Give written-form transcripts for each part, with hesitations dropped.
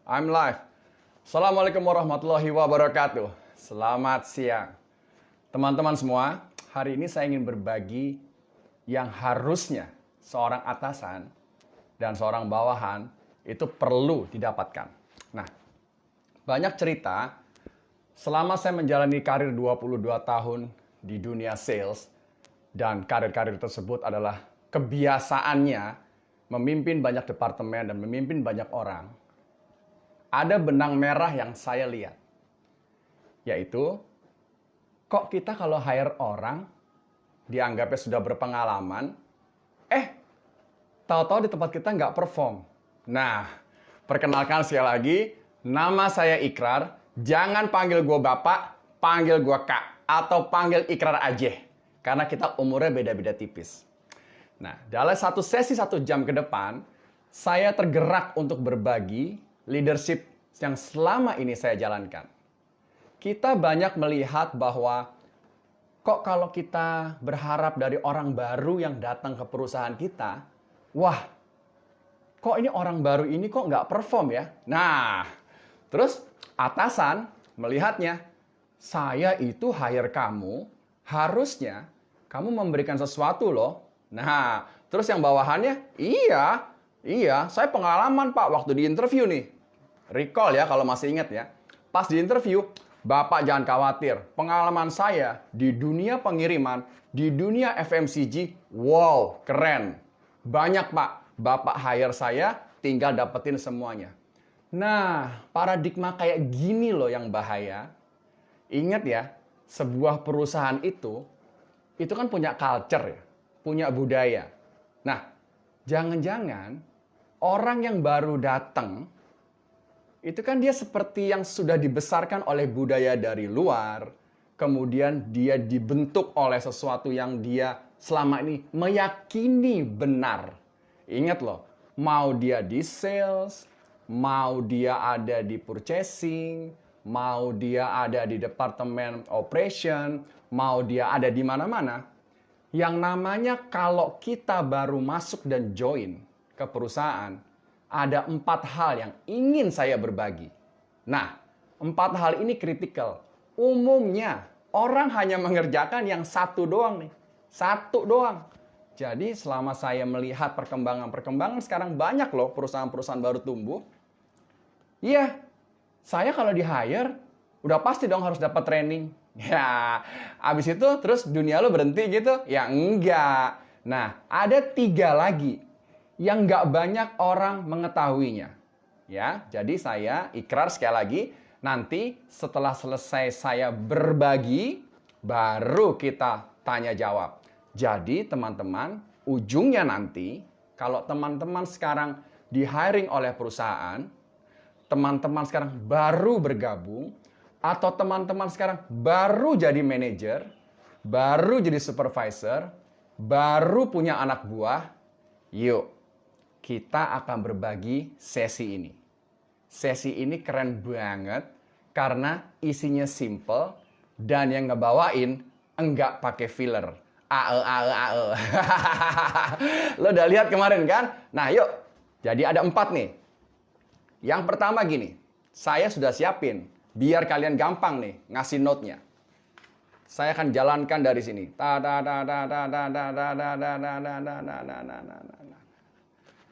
I'm live. Assalamualaikum warahmatullahi wabarakatuh. Selamat siang. Teman-teman semua, hari ini saya ingin berbagi yang harusnya seorang atasan dan seorang bawahan itu perlu didapatkan. Nah, banyak cerita selama saya menjalani karir 22 tahun di dunia sales dan karir-karir tersebut adalah kebiasaannya memimpin banyak departemen dan memimpin banyak orang. Ada benang merah yang saya lihat, yaitu kok kita kalau hire orang dianggapnya sudah berpengalaman, tahu-tahu di tempat kita nggak perform. Nah, perkenalkan sekali lagi, nama saya Ikrar. Jangan panggil gue Bapak, panggil gue Kak, atau panggil Ikrar aja, karena kita umurnya beda-beda tipis. Nah, dalam satu sesi 1 jam ke depan, saya tergerak untuk berbagi leadership yang selama ini saya jalankan. Kita banyak melihat bahwa kok kalau kita berharap dari orang baru yang datang ke perusahaan kita, wah, kok ini orang baru ini kok nggak perform ya? Nah, terus atasan melihatnya, saya itu hire kamu, harusnya kamu memberikan sesuatu loh. Nah, terus yang bawahannya, iya, saya pengalaman Pak waktu di interview nih. Recall ya kalau masih ingat ya. Pas di interview, Bapak jangan khawatir. Pengalaman saya di dunia pengiriman, di dunia FMCG, wow, keren. Banyak Pak, Bapak hire saya, tinggal dapetin semuanya. Nah, paradigma kayak gini loh yang bahaya. Ingat ya, sebuah perusahaan itu kan punya culture ya, punya budaya. Nah, jangan-jangan orang yang baru datang itu kan dia seperti yang sudah dibesarkan oleh budaya dari luar, kemudian dia dibentuk oleh sesuatu yang dia selama ini meyakini benar. Ingat loh, mau dia di sales, mau dia ada di purchasing, mau dia ada di departemen operation, mau dia ada di mana-mana, yang namanya kalau kita baru masuk dan join ke perusahaan, ada 4 hal yang ingin saya berbagi. Nah, 4 hal ini kritikal. Umumnya, orang hanya mengerjakan yang satu doang nih. Satu doang. Jadi, selama saya melihat perkembangan sekarang banyak loh perusahaan-perusahaan baru tumbuh. Iya, saya kalau di hire, udah pasti dong harus dapat training. Ya, abis itu terus dunia lo berhenti gitu? Ya enggak. Nah, ada 3 lagi yang nggak banyak orang mengetahuinya. Ya, jadi saya Ikrar sekali lagi, nanti setelah selesai saya berbagi, baru kita tanya jawab. Jadi teman-teman, ujungnya nanti, kalau teman-teman sekarang di hiring oleh perusahaan, teman-teman sekarang baru bergabung, atau teman-teman sekarang baru jadi manajer, baru jadi supervisor, baru punya anak buah, yuk kita akan berbagi sesi ini. Sesi ini keren banget karena isinya simple dan yang ngebawain enggak pakai filler. Ae. Lo udah lihat kemarin kan? Nah yuk, jadi ada 4 nih. Yang pertama gini, saya sudah siapin biar kalian gampang nih ngasih note-nya. Saya akan jalankan dari sini.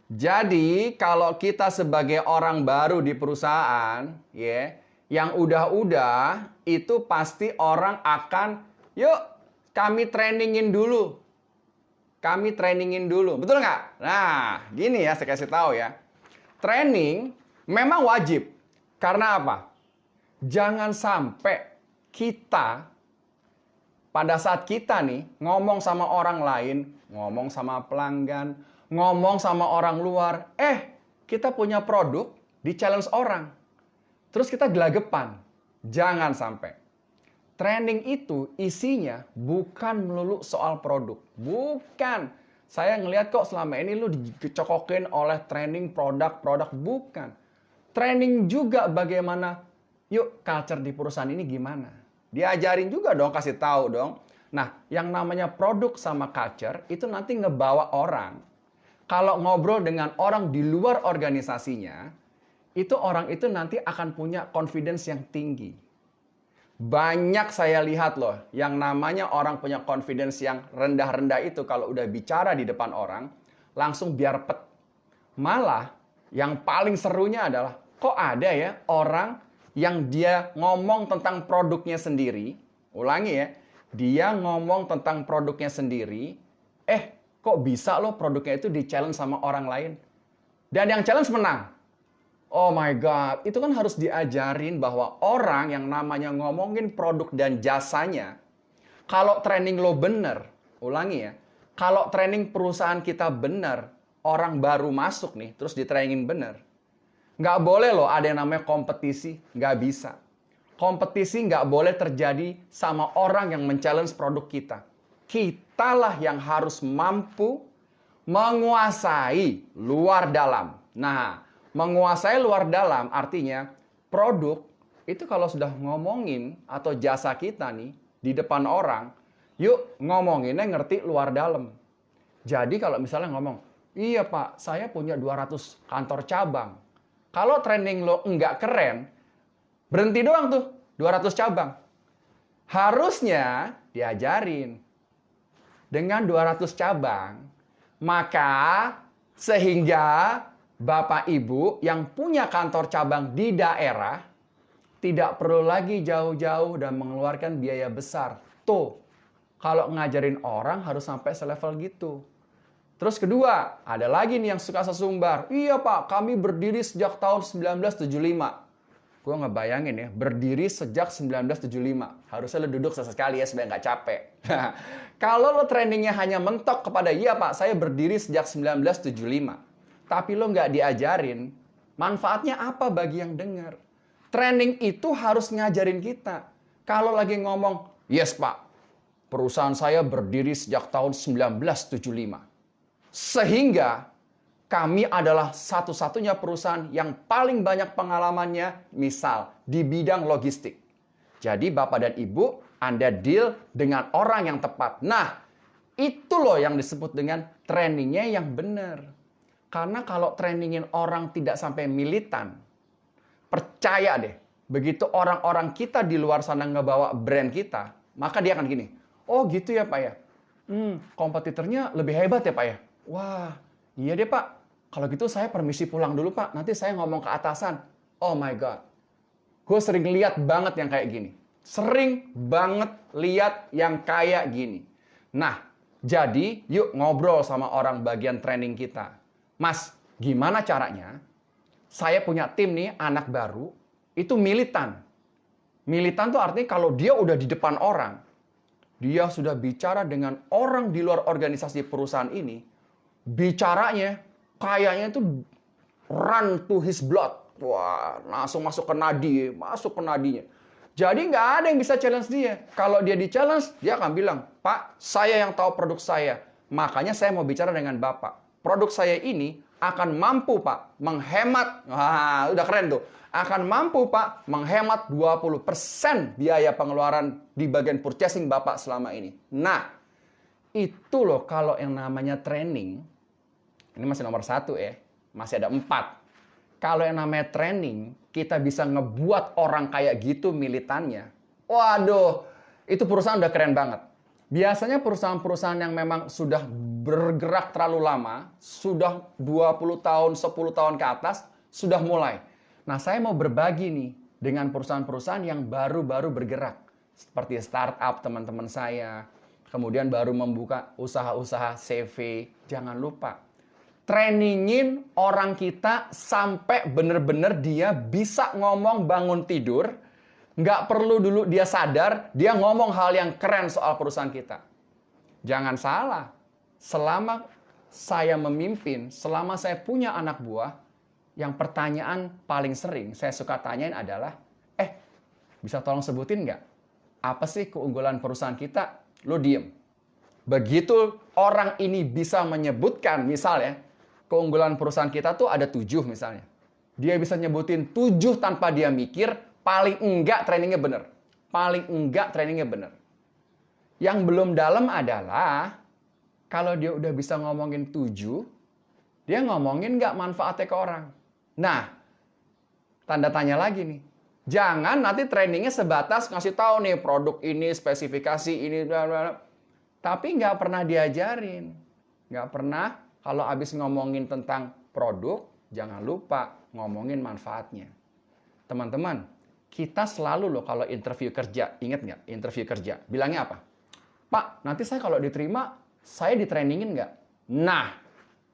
Jadi, kalau kita sebagai orang baru di perusahaan, ya, yang udah-udah itu pasti orang akan, yuk, kami trainingin dulu. Kami trainingin dulu. Betul nggak? Nah, gini ya, saya kasih tahu ya. Training memang wajib. Karena apa? Jangan sampai kita pada saat kita nih ngomong sama orang lain, ngomong sama pelanggan, ngomong sama orang luar, kita punya produk di challenge orang. Terus kita gelagapan. Jangan sampai. Training itu isinya bukan melulu soal produk. Bukan. Saya ngelihat kok selama ini lu dicokokin oleh training produk-produk. Bukan. Training juga bagaimana, yuk culture di perusahaan ini gimana. Diajarin juga dong, kasih tahu dong. Nah, yang namanya produk sama culture itu nanti ngebawa orang. Kalau ngobrol dengan orang di luar organisasinya, itu orang itu nanti akan punya confidence yang tinggi. Banyak saya lihat loh, yang namanya orang punya confidence yang rendah-rendah itu kalau udah bicara di depan orang, langsung biar pet. Malah yang paling serunya adalah, kok ada ya orang yang dia ngomong tentang produknya sendiri, ulangi ya, dia ngomong tentang produknya sendiri, kok bisa loh produknya itu di-challenge sama orang lain. Dan yang challenge menang. Oh my God, itu kan harus diajarin bahwa orang yang namanya ngomongin produk dan jasanya, kalau training lo bener, ulangi ya, kalau training perusahaan kita bener, orang baru masuk nih, terus di-trainin bener, nggak boleh loh ada yang namanya kompetisi, nggak bisa. Kompetisi nggak boleh terjadi sama orang yang men-challenge produk kita. Kitalah yang harus mampu menguasai luar dalam. Nah, menguasai luar dalam artinya produk itu kalau sudah ngomongin atau jasa kita nih di depan orang, yuk ngomonginnya ngerti luar dalam. Jadi kalau misalnya ngomong, iya Pak, saya punya 200 kantor cabang. Kalau training lo nggak keren, berhenti doang tuh 200 cabang. Harusnya diajarin dengan 200 cabang, maka sehingga Bapak Ibu yang punya kantor cabang di daerah tidak perlu lagi jauh-jauh dan mengeluarkan biaya besar. Tuh, kalau ngajarin orang harus sampai selevel gitu. Terus kedua, ada lagi nih yang suka sesumbar. Iya Pak, kami berdiri sejak tahun 1975. Gue ngebayangin ya, berdiri sejak 1975. Harusnya lo duduk sesekali ya supaya nggak capek. Kalau lo trainingnya hanya mentok kepada, iya Pak, saya berdiri sejak 1975. Tapi lo nggak diajarin, manfaatnya apa bagi yang dengar? Training itu harus ngajarin kita. Kalau lagi ngomong, yes Pak, perusahaan saya berdiri sejak tahun 1975. Sehingga kami adalah satu-satunya perusahaan yang paling banyak pengalamannya, misal di bidang logistik. Jadi Bapak dan Ibu, Anda deal dengan orang yang tepat. Nah, itu loh yang disebut dengan trainingnya yang benar. Karena kalau trainingin orang tidak sampai militan, percaya deh, begitu orang-orang kita di luar sana ngebawa brand kita, maka dia akan gini, oh gitu ya Pak ya, kompetitornya lebih hebat ya Pak ya. Wah, iya deh Pak, kalau gitu saya permisi pulang dulu Pak, nanti saya ngomong ke atasan. Oh my God, gue sering lihat banget yang kayak gini. Sering banget lihat yang kayak gini. Nah, jadi yuk ngobrol sama orang bagian training kita. Mas, gimana caranya? Saya punya tim nih, anak baru, itu militan. Militan tuh artinya kalau dia udah di depan orang, dia sudah bicara dengan orang di luar organisasi perusahaan ini, bicaranya kayaknya itu run to his blood. Wah, langsung masuk ke nadi, masuk ke nadinya. Jadi nggak ada yang bisa challenge dia. Kalau dia di-challenge, dia akan bilang, Pak, saya yang tahu produk saya. Makanya saya mau bicara dengan Bapak. Produk saya ini akan mampu Pak menghemat, wah udah keren tuh, akan mampu Pak menghemat 20% biaya pengeluaran di bagian purchasing Bapak selama ini. Nah, itu loh kalau yang namanya training, ini masih nomor 1 ya, masih ada 4. Kalau yang namanya training, kita bisa ngebuat orang kayak gitu militannya. Waduh, itu perusahaan udah keren banget. Biasanya perusahaan-perusahaan yang memang sudah bergerak terlalu lama, sudah 20 tahun, 10 tahun ke atas, sudah mulai. Nah, saya mau berbagi nih dengan perusahaan-perusahaan yang baru-baru bergerak. Seperti startup teman-teman saya, kemudian baru membuka usaha-usaha CV. Jangan lupa, trainingin orang kita sampai benar-benar dia bisa ngomong bangun tidur. Nggak perlu dulu dia sadar, dia ngomong hal yang keren soal perusahaan kita. Jangan salah, selama saya memimpin, selama saya punya anak buah, yang pertanyaan paling sering saya suka tanyain adalah, bisa tolong sebutin nggak? Apa sih keunggulan perusahaan kita? Lo diem. Begitu orang ini bisa menyebutkan, misalnya, keunggulan perusahaan kita tuh ada 7 misalnya. Dia bisa nyebutin 7 tanpa dia mikir, paling enggak trainingnya bener. Paling enggak trainingnya bener. Yang belum dalam adalah, kalau dia udah bisa ngomongin 7, dia ngomongin nggak manfaatnya ke orang. Nah, tanda tanya lagi nih. Jangan nanti trainingnya sebatas ngasih tahu nih produk ini, spesifikasi ini, bla bla bla. Tapi nggak pernah diajarin. Nggak pernah kalau habis ngomongin tentang produk, jangan lupa ngomongin manfaatnya. Teman-teman, kita selalu loh kalau interview kerja, ingat nggak interview kerja? Bilangnya apa? Pak, nanti saya kalau diterima, saya ditrainingin nggak? Nah,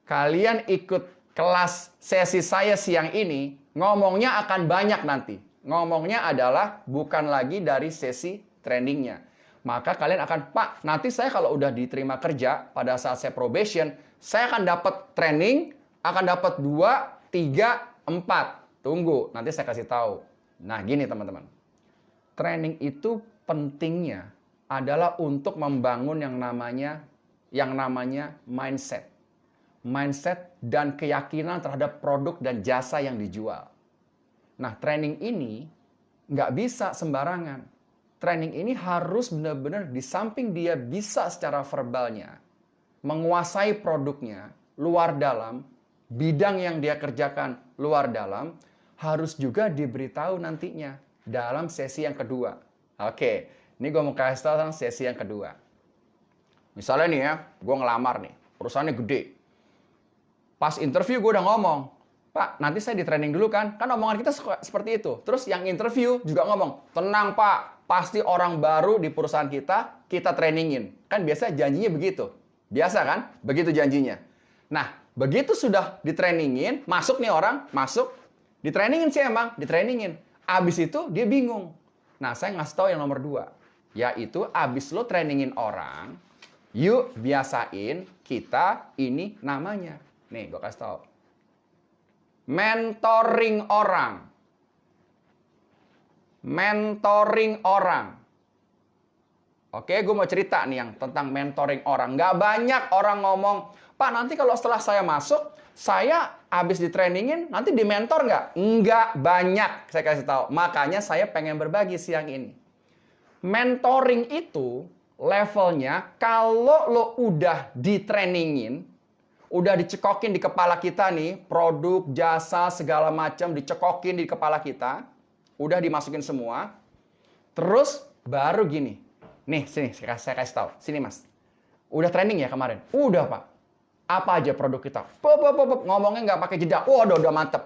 kalian ikut kelas sesi saya siang ini, ngomongnya akan banyak nanti. Ngomongnya adalah bukan lagi dari sesi trainingnya. Maka kalian akan, Pak, nanti saya kalau udah diterima kerja, pada saat saya probation, saya akan dapat training, akan dapat 2, 3, 4. Tunggu, nanti saya kasih tahu. Nah, gini teman-teman. Training itu pentingnya adalah untuk membangun yang namanya mindset. Mindset dan keyakinan terhadap produk dan jasa yang dijual. Nah, training ini nggak bisa sembarangan. Training ini harus benar-benar di samping dia bisa secara verbalnya, menguasai produknya, luar dalam, bidang yang dia kerjakan luar dalam, harus juga diberitahu nantinya dalam sesi yang kedua. Oke, ini gue mau kasih tahu tentang sesi yang kedua. Misalnya nih ya, gue ngelamar nih, perusahaannya gede. Pas interview gue udah ngomong, Pak, nanti saya di training dulu kan? Kan omongan kita seperti itu. Terus yang interview juga ngomong, tenang Pak, pasti orang baru di perusahaan kita trainingin. Kan biasa janjinya begitu. Biasa kan? Begitu janjinya. Nah, begitu sudah ditrainingin, masuk nih orang, masuk, ditrainingin sih emang, ditrainingin. Abis itu dia bingung. Nah, saya ngasih tahu yang nomor 2. Yaitu abis lo trainingin orang, yuk biasain kita ini namanya. Nih, gue kasih tahu. Mentoring orang. Mentoring orang. Oke, gue mau cerita nih yang tentang mentoring orang. Nggak banyak orang ngomong, Pak, nanti kalau setelah saya masuk, saya habis di-trainingin, nanti di-mentor nggak? Nggak banyak, saya kasih tahu. Makanya saya pengen berbagi siang ini. Mentoring itu levelnya, kalau lo udah di-trainingin, udah dicekokin di kepala kita nih, produk, jasa, segala macam dicekokin di kepala kita, udah dimasukin semua, terus baru gini. Nih, sini, saya kasih tahu. Sini, Mas. Udah training ya kemarin? Udah, Pak. Apa aja produk kita? Ngomongnya nggak pakai jeda. Waduh, udah mantep.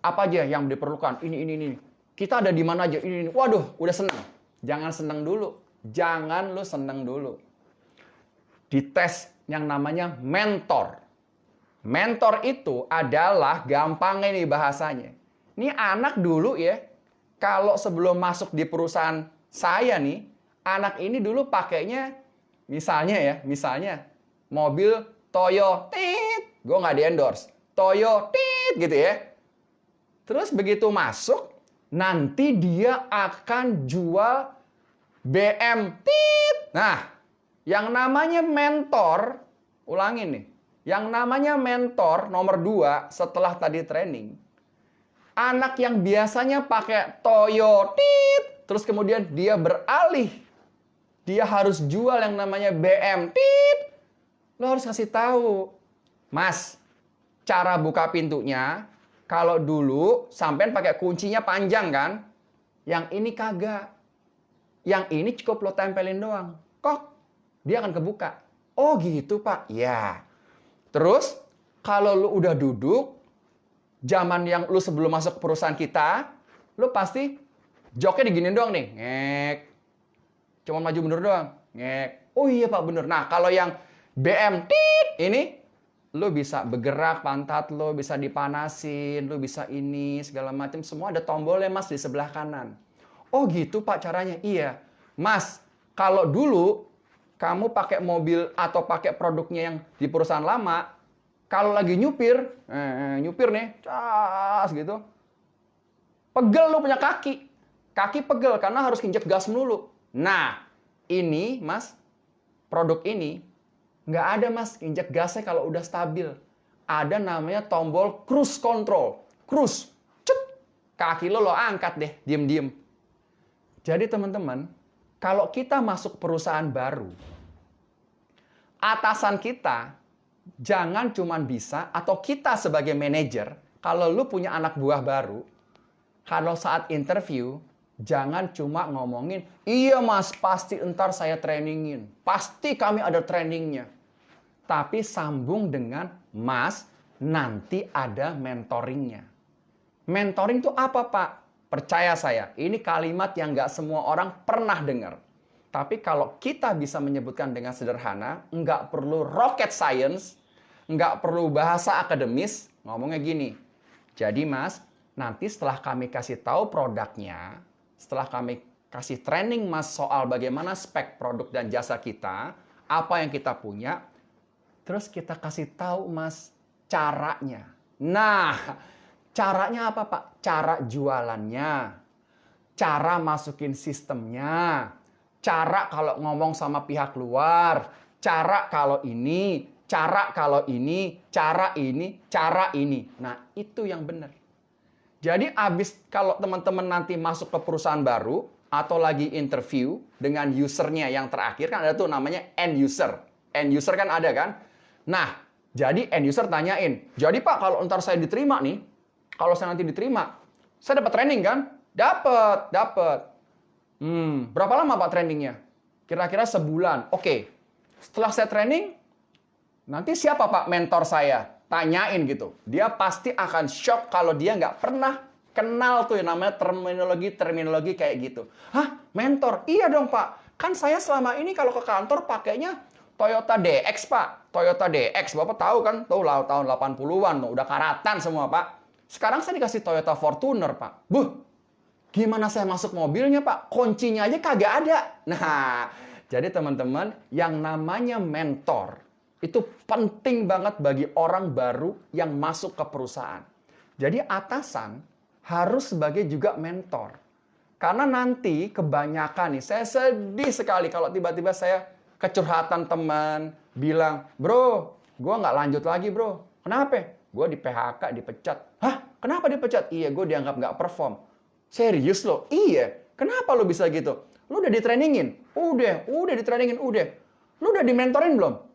Apa aja yang diperlukan? Ini. Kita ada di mana aja? Ini. Waduh, udah seneng. Jangan seneng dulu. Jangan lu seneng dulu. Dites yang namanya mentor. Mentor itu adalah gampangnya nih bahasanya. Ini anak dulu ya, kalau sebelum masuk di perusahaan saya nih, anak ini dulu pakainya misalnya mobil Toyo, tit, gue nggak di-endorse, Toyo, tit, gitu ya. Terus begitu masuk, nanti dia akan jual BM, tit. Nah, yang namanya mentor, ulangin nih, yang namanya mentor nomor 2 setelah tadi training, anak yang biasanya pakai Toyo, tit, terus kemudian dia beralih, dia harus jual yang namanya BM, tit. Lo harus kasih tahu, Mas, cara buka pintunya, kalau dulu sampean pakai kuncinya panjang kan? Yang ini kagak. Yang ini cukup lo tempelin doang. Kok? Dia akan kebuka. Oh gitu, Pak. Ya. Terus, kalau lo udah duduk, zaman yang lo sebelum masuk perusahaan kita, lo pasti joknya diginiin doang nih. Ngek. Cuma maju mundur doang. Ngek. Oh iya, Pak, bener. Nah, kalau yang BM tit ini lo bisa bergerak pantat lo, bisa dipanasin, lo bisa ini segala macam, semua ada tombolnya Mas di sebelah kanan. Oh gitu Pak caranya. Iya. Mas, kalau dulu kamu pakai mobil atau pakai produknya yang di perusahaan lama, kalau lagi nyupir nih, cas gitu. Pegel lo punya kaki. Kaki pegel karena harus injek gas melulu. Nah, ini Mas, produk ini nggak ada Mas, injek gasnya kalau udah stabil. Ada namanya tombol cruise control. Cruise. Cet. Kaki lo angkat deh, diem-diem. Jadi teman-teman, kalau kita masuk perusahaan baru, atasan kita jangan cuman bisa, atau kita sebagai manajer, kalau lu punya anak buah baru, Kalau saat interview, jangan cuma ngomongin, iya mas, pasti ntar saya trainingin. Pasti kami ada trainingnya. Tapi sambung dengan, mas, nanti ada mentoringnya. Mentoring itu apa, Pak? Percaya saya, ini kalimat yang nggak semua orang pernah dengar. Tapi kalau kita bisa menyebutkan dengan sederhana, nggak perlu rocket science, nggak perlu bahasa akademis, ngomongnya gini. Jadi mas, nanti setelah kami kasih tahu produknya, setelah kami kasih training mas soal bagaimana spek produk dan jasa kita, apa yang kita punya, terus kita kasih tahu mas caranya. Nah, caranya apa Pak? Cara jualannya, cara masukin sistemnya, cara kalau ngomong sama pihak luar, cara kalau ini, cara kalau ini, cara ini, cara ini. Nah, itu yang benar. Jadi kalau teman-teman nanti masuk ke perusahaan baru atau lagi interview dengan usernya yang terakhir, kan ada tuh namanya end user. End user kan ada kan? Nah, jadi end user tanyain, jadi Pak kalau ntar saya diterima nih, kalau saya nanti diterima, saya dapat training kan? Dapat. Berapa lama Pak trainingnya? Kira-kira sebulan. Oke, setelah saya training, nanti siapa Pak mentor saya? Tanyain gitu. Dia pasti akan shock kalau dia nggak pernah kenal tuh yang namanya terminologi kayak gitu. Hah? Mentor? Iya dong Pak. Kan saya selama ini kalau ke kantor pakainya Toyota DX Pak. Toyota DX. Bapak tahu kan? Tuh lah tahun 80-an. Tuh, udah karatan semua Pak. Sekarang saya dikasih Toyota Fortuner Pak. Gimana saya masuk mobilnya Pak? Kuncinya aja kagak ada. Nah, jadi teman-teman yang namanya mentor itu penting banget bagi orang baru yang masuk ke perusahaan. Jadi atasan harus sebagai juga mentor. Karena nanti kebanyakan nih, saya sedih sekali kalau tiba-tiba saya kecurhatan teman, bilang, bro, gue nggak lanjut lagi bro. Kenapa? Gue di PHK, dipecat. Hah? Kenapa dipecat? Iya, gue dianggap nggak perform. Serius lo? Iya. Kenapa lo bisa gitu? Lo udah ditrainingin? Udah ditrainingin, udah. Lo udah dimentorin belum?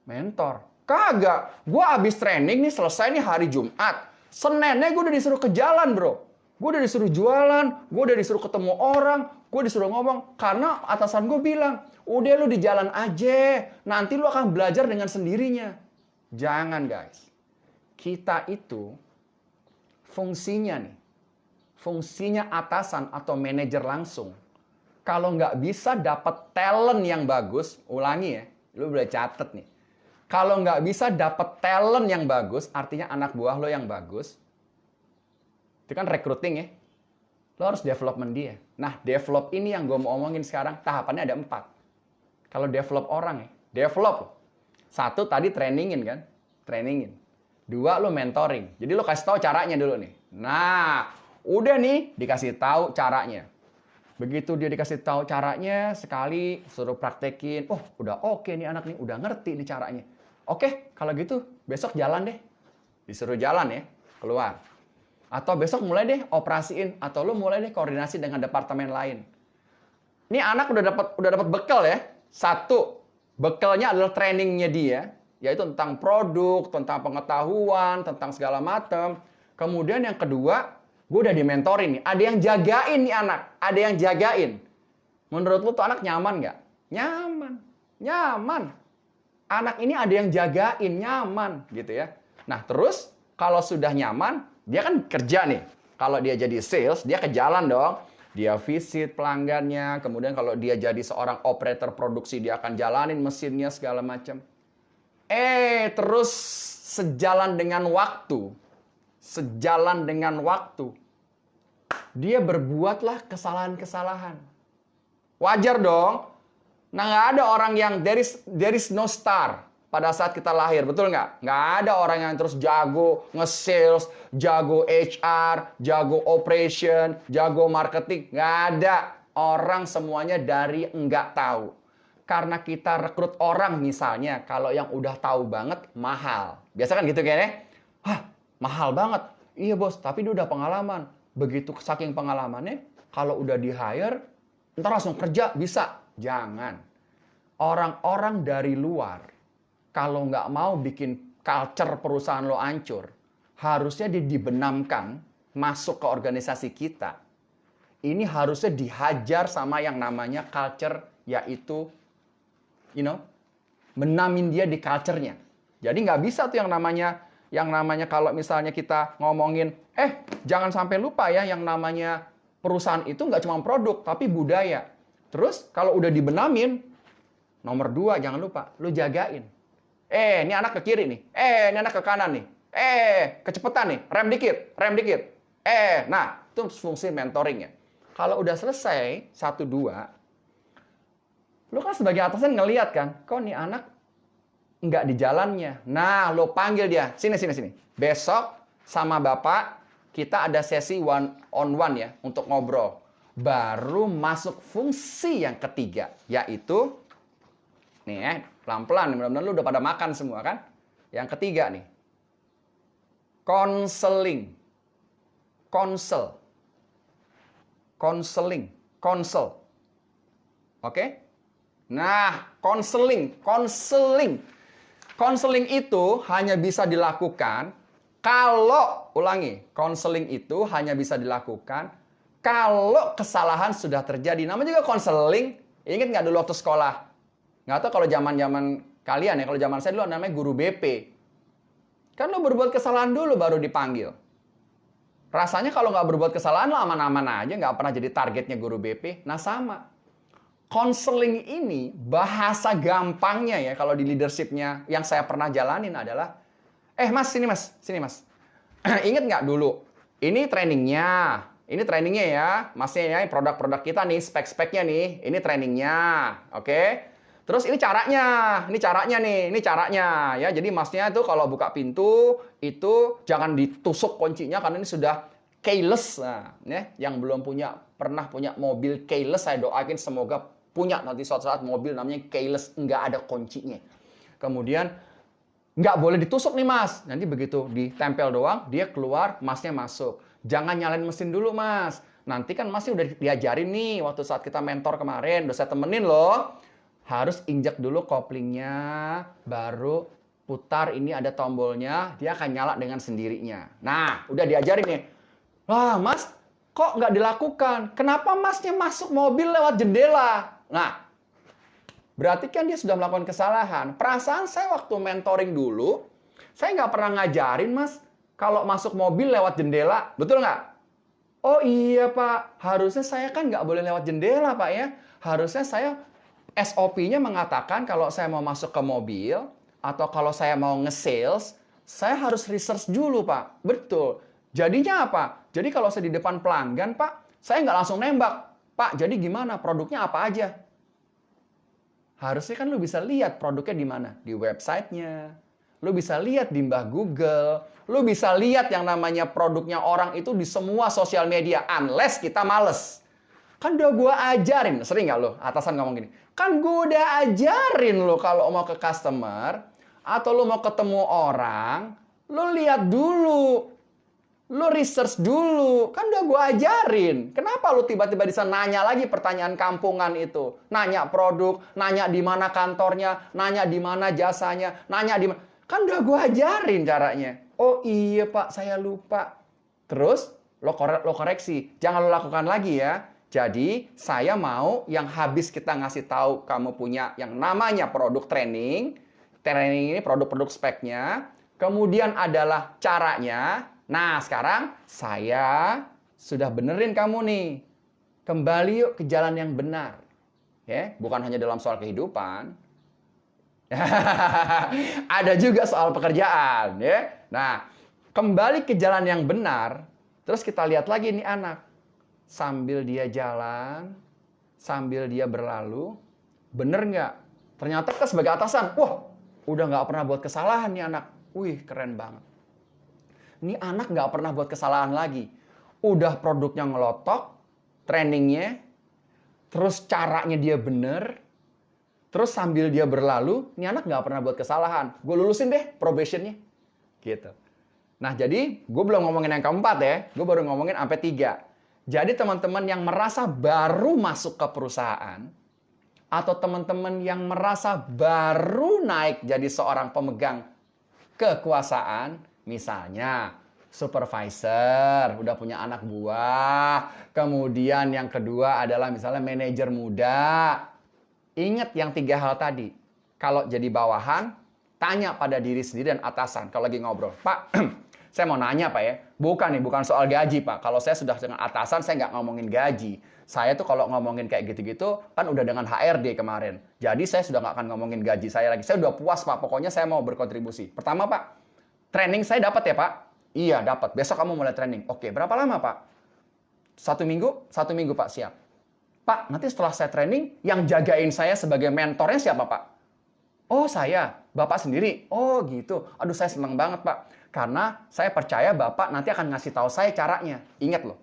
Mentor. Kagak. Gue abis training nih, selesai nih hari Jumat. Seninnya gue udah disuruh ke jalan, bro. Gue udah disuruh jualan, gue udah disuruh ketemu orang, gue disuruh ngomong. Karena atasan gue bilang, udah lu di jalan aja, nanti lu akan belajar dengan sendirinya. Jangan, guys. Kita itu fungsinya nih, fungsinya atasan atau manajer langsung. Kalau nggak bisa dapat talent yang bagus, ulangi ya, lu boleh catet nih. Kalau nggak bisa dapat talent yang bagus, artinya anak buah lo yang bagus, itu kan recruiting ya. Lo harus development dia. Nah, develop ini yang gue mau omongin sekarang, tahapannya ada 4. Kalau develop orang ya, develop. 1 tadi trainingin kan? Trainingin. 2 lo mentoring. Jadi lo kasih tahu caranya dulu nih. Nah, udah nih dikasih tahu caranya. Begitu dia dikasih tahu caranya, sekali suruh praktekin. Oh, udah oke nih anak nih, udah ngerti nih caranya. Oke, kalau gitu besok jalan deh. Disuruh jalan ya, keluar. Atau besok mulai deh operasiin, atau lo mulai deh koordinasi dengan departemen lain. Ini anak udah dapat bekal ya. 1, bekalnya adalah trainingnya dia, yaitu tentang produk, tentang pengetahuan, tentang segala macam. Kemudian yang kedua, gue udah dimentorin nih. Ada yang jagain nih anak. Ada yang jagain. Menurut lu tuh anak nyaman nggak? Nyaman. Anak ini ada yang jagain, nyaman gitu ya. Nah terus kalau sudah nyaman, dia kan kerja nih. Kalau dia jadi sales, dia ke jalan dong. Dia visit pelanggannya. Kemudian kalau dia jadi seorang operator produksi, dia akan jalanin mesinnya segala macam. Terus sejalan dengan waktu, dia berbuatlah kesalahan-kesalahan. Wajar dong. Nah, nggak ada orang yang there is no star pada saat kita lahir, betul nggak? Nggak ada orang yang terus jago nge-sales, jago HR, jago operation, jago marketing. Nggak ada. Orang semuanya dari nggak tahu. Karena kita rekrut orang misalnya, kalau yang udah tahu banget, mahal. Biasa kan gitu kayaknya. Mahal banget. Iya bos, tapi dia udah pengalaman. Begitu saking pengalamannya, kalau udah di-hire, ntar langsung kerja, bisa. Jangan. Orang-orang dari luar, kalau nggak mau bikin culture perusahaan lo hancur, harusnya dibenamkan masuk ke organisasi kita, ini harusnya dihajar sama yang namanya culture, yaitu, menamin dia di culture-nya. Jadi nggak bisa tuh yang namanya kalau misalnya kita ngomongin, jangan sampai lupa ya, yang namanya perusahaan itu nggak cuma produk, tapi budaya. Terus kalau udah dibenamin, nomor 2 jangan lupa, lu jagain. Ini anak ke kiri nih. Ini anak ke kanan nih. Kecepatan nih. Rem dikit. Nah, itu fungsi mentoring ya. Kalau udah selesai, 1, 2, lu kan sebagai atasan ngelihat kan, kok nih anak nggak di jalannya. Nah, lu panggil dia. Sini. Besok sama Bapak, kita ada sesi one on one ya, untuk ngobrol. Baru masuk fungsi yang ketiga, yaitu, nih pelan-pelan, mudah-mudahan lu udah pada makan semua kan. Yang ketiga nih, konseling. Konsel. Oke? Nah, konseling. Konseling itu hanya bisa dilakukan konseling itu hanya bisa dilakukan kalau kesalahan sudah terjadi. Namanya juga konseling. Ingat nggak dulu waktu sekolah? Nggak tahu kalau zaman kalian ya, kalau zaman saya dulu namanya guru BP. Kan lo berbuat kesalahan dulu baru dipanggil. Rasanya kalau nggak berbuat kesalahan lo aman-aman aja, nggak pernah jadi targetnya guru BP. Nah sama. Konseling ini bahasa gampangnya ya, kalau di leadership-nya yang saya pernah jalanin adalah, mas, sini mas. Ingat nggak dulu? Ini trainingnya ya, masnya ya, produk-produk kita nih, spek-speknya nih, ini trainingnya, oke? Terus ini caranya ya. Jadi masnya itu kalau buka pintu itu jangan ditusuk kuncinya karena ini sudah keyless. Nah, ya, yang belum pernah punya mobil keyless, saya doain semoga punya nanti suatu saat mobil namanya keyless, nggak ada kuncinya. Kemudian nggak boleh ditusuk nih mas. Nanti begitu ditempel doang, dia keluar, masnya masuk. Jangan nyalain mesin dulu mas. Nanti kan masnya udah diajarin nih waktu saat kita mentor kemarin, udah saya temenin loh. Harus injak dulu koplingnya, baru putar, ini ada tombolnya, dia akan nyala dengan sendirinya. Nah, udah diajarin nih. Wah, mas, kok nggak dilakukan? Kenapa masnya masuk mobil lewat jendela? Nah, berarti kan dia sudah melakukan kesalahan. Perasaan saya waktu mentoring dulu, saya nggak pernah ngajarin, mas, kalau masuk mobil lewat jendela. Betul nggak? Oh iya, Pak. Harusnya saya kan nggak boleh lewat jendela, Pak ya. Harusnya saya SOP-nya mengatakan kalau saya mau masuk ke mobil atau kalau saya mau nge-sales, saya harus research dulu, Pak. Betul. Jadinya apa? Jadi kalau saya di depan pelanggan, Pak, saya nggak langsung nembak. Pak, jadi gimana? Produknya apa aja? Harusnya kan lu bisa lihat produknya di mana? Di websitenya. Lu bisa lihat di Mbah Google. Lu bisa lihat yang namanya produknya orang itu di semua sosial media. Unless kita males. Kan udah gue ajarin. Sering nggak lo atasan ngomong gini? Kan gue udah ajarin lo kalau mau ke customer atau lo mau ketemu orang, lo lihat dulu. Lo research dulu. Kan udah gue ajarin. Kenapa lo tiba-tiba bisa nanya lagi pertanyaan kampungan itu? Nanya produk, nanya di mana kantornya, nanya di mana jasanya, nanya di mana. Kan udah gue ajarin caranya. Oh iya Pak, saya lupa. Terus lo koreksi. Jangan lo lakukan lagi ya. Jadi, saya mau yang habis kita ngasih tahu kamu punya yang namanya produk training. Training ini produk-produk speknya. Kemudian adalah caranya. Nah, sekarang saya sudah benerin kamu nih. Kembali yuk ke jalan yang benar. Ya, bukan hanya dalam soal kehidupan. Ada juga soal pekerjaan. Ya. Nah, kembali ke jalan yang benar. Terus kita lihat lagi nih anak. Sambil dia jalan, sambil dia berlalu, bener nggak? Ternyata kan sebagai atasan, wah, udah nggak pernah buat kesalahan nih anak. Wih, keren banget. Ini anak nggak pernah buat kesalahan lagi. Udah produknya ngelotok, trainingnya, terus caranya dia bener, terus sambil dia berlalu, ini anak nggak pernah buat kesalahan. Gue lulusin deh probationnya. Gitu. Nah, jadi gue belum ngomongin yang keempat ya. Gue baru ngomongin sampai 3. Jadi teman-teman yang merasa baru masuk ke perusahaan atau teman-teman yang merasa baru naik jadi seorang pemegang kekuasaan, misalnya supervisor, udah punya anak buah. Kemudian yang kedua adalah misalnya manajer muda. Ingat yang 3 hal tadi. Kalau jadi bawahan, tanya pada diri sendiri dan atasan. Kalau lagi ngobrol, Pak, saya mau nanya Pak ya. Bukan soal gaji Pak. Kalau saya sudah dengan atasan, saya nggak ngomongin gaji. Saya tuh kalau ngomongin kayak gitu-gitu, kan udah dengan HRD kemarin. Jadi saya sudah nggak akan ngomongin gaji saya lagi. Saya udah puas Pak, pokoknya saya mau berkontribusi. Pertama Pak, training saya dapat ya Pak? Iya dapat. Besok kamu mulai training. Oke, berapa lama Pak? 1 minggu? 1 minggu Pak, siap. Pak, nanti setelah saya training, yang jagain saya sebagai mentornya siapa, Pak? Oh, saya. Bapak sendiri? Oh, gitu. Aduh, saya senang banget, Pak. Karena saya percaya Bapak nanti akan ngasih tahu saya caranya. Ingat loh,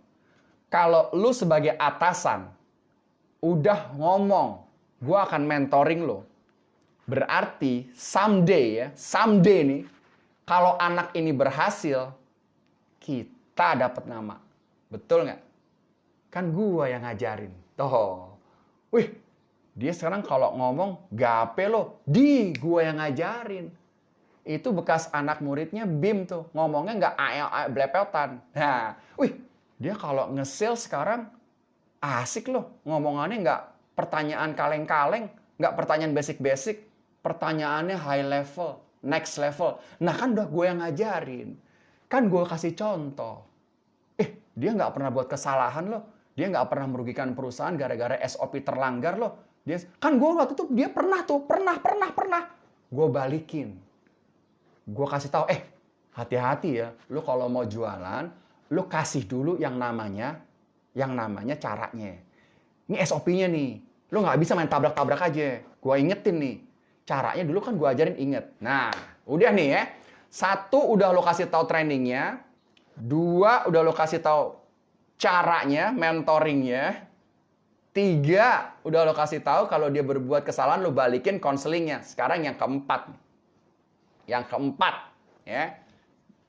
kalau lu sebagai atasan, udah ngomong, gua akan mentoring lo. Berarti, someday nih, kalau anak ini berhasil, kita dapat nama. Betul nggak? Kan gua yang ngajarin. Toh, wih, dia sekarang kalau ngomong gape loh, gua yang ngajarin. Itu bekas anak muridnya Bim tuh, ngomongnya nggak belepotan. Nah, wih, dia kalau nge-sales sekarang asik loh, ngomongannya nggak pertanyaan kaleng-kaleng, nggak pertanyaan basic-basic, pertanyaannya high level, next level. Nah kan udah gue yang ngajarin, kan gue kasih contoh. Dia nggak pernah buat kesalahan loh. Dia nggak pernah merugikan perusahaan gara-gara SOP terlanggar loh. Kan gue waktu itu dia pernah. Gue balikin. Gue kasih tahu, hati-hati ya. Lu kalau mau jualan, lu kasih dulu yang namanya caranya. Ini SOP-nya nih. Lu nggak bisa main tabrak-tabrak aja. Gue ingetin nih. Caranya dulu kan gue ajarin inget. Nah, udah nih ya. 1 udah lo kasih tahu trainingnya. 2 udah lo kasih tahu caranya, mentoringnya. 3 udah lo kasih tahu kalau dia berbuat kesalahan lo balikin konselingnya. Sekarang yang keempat. Yang keempat, ya.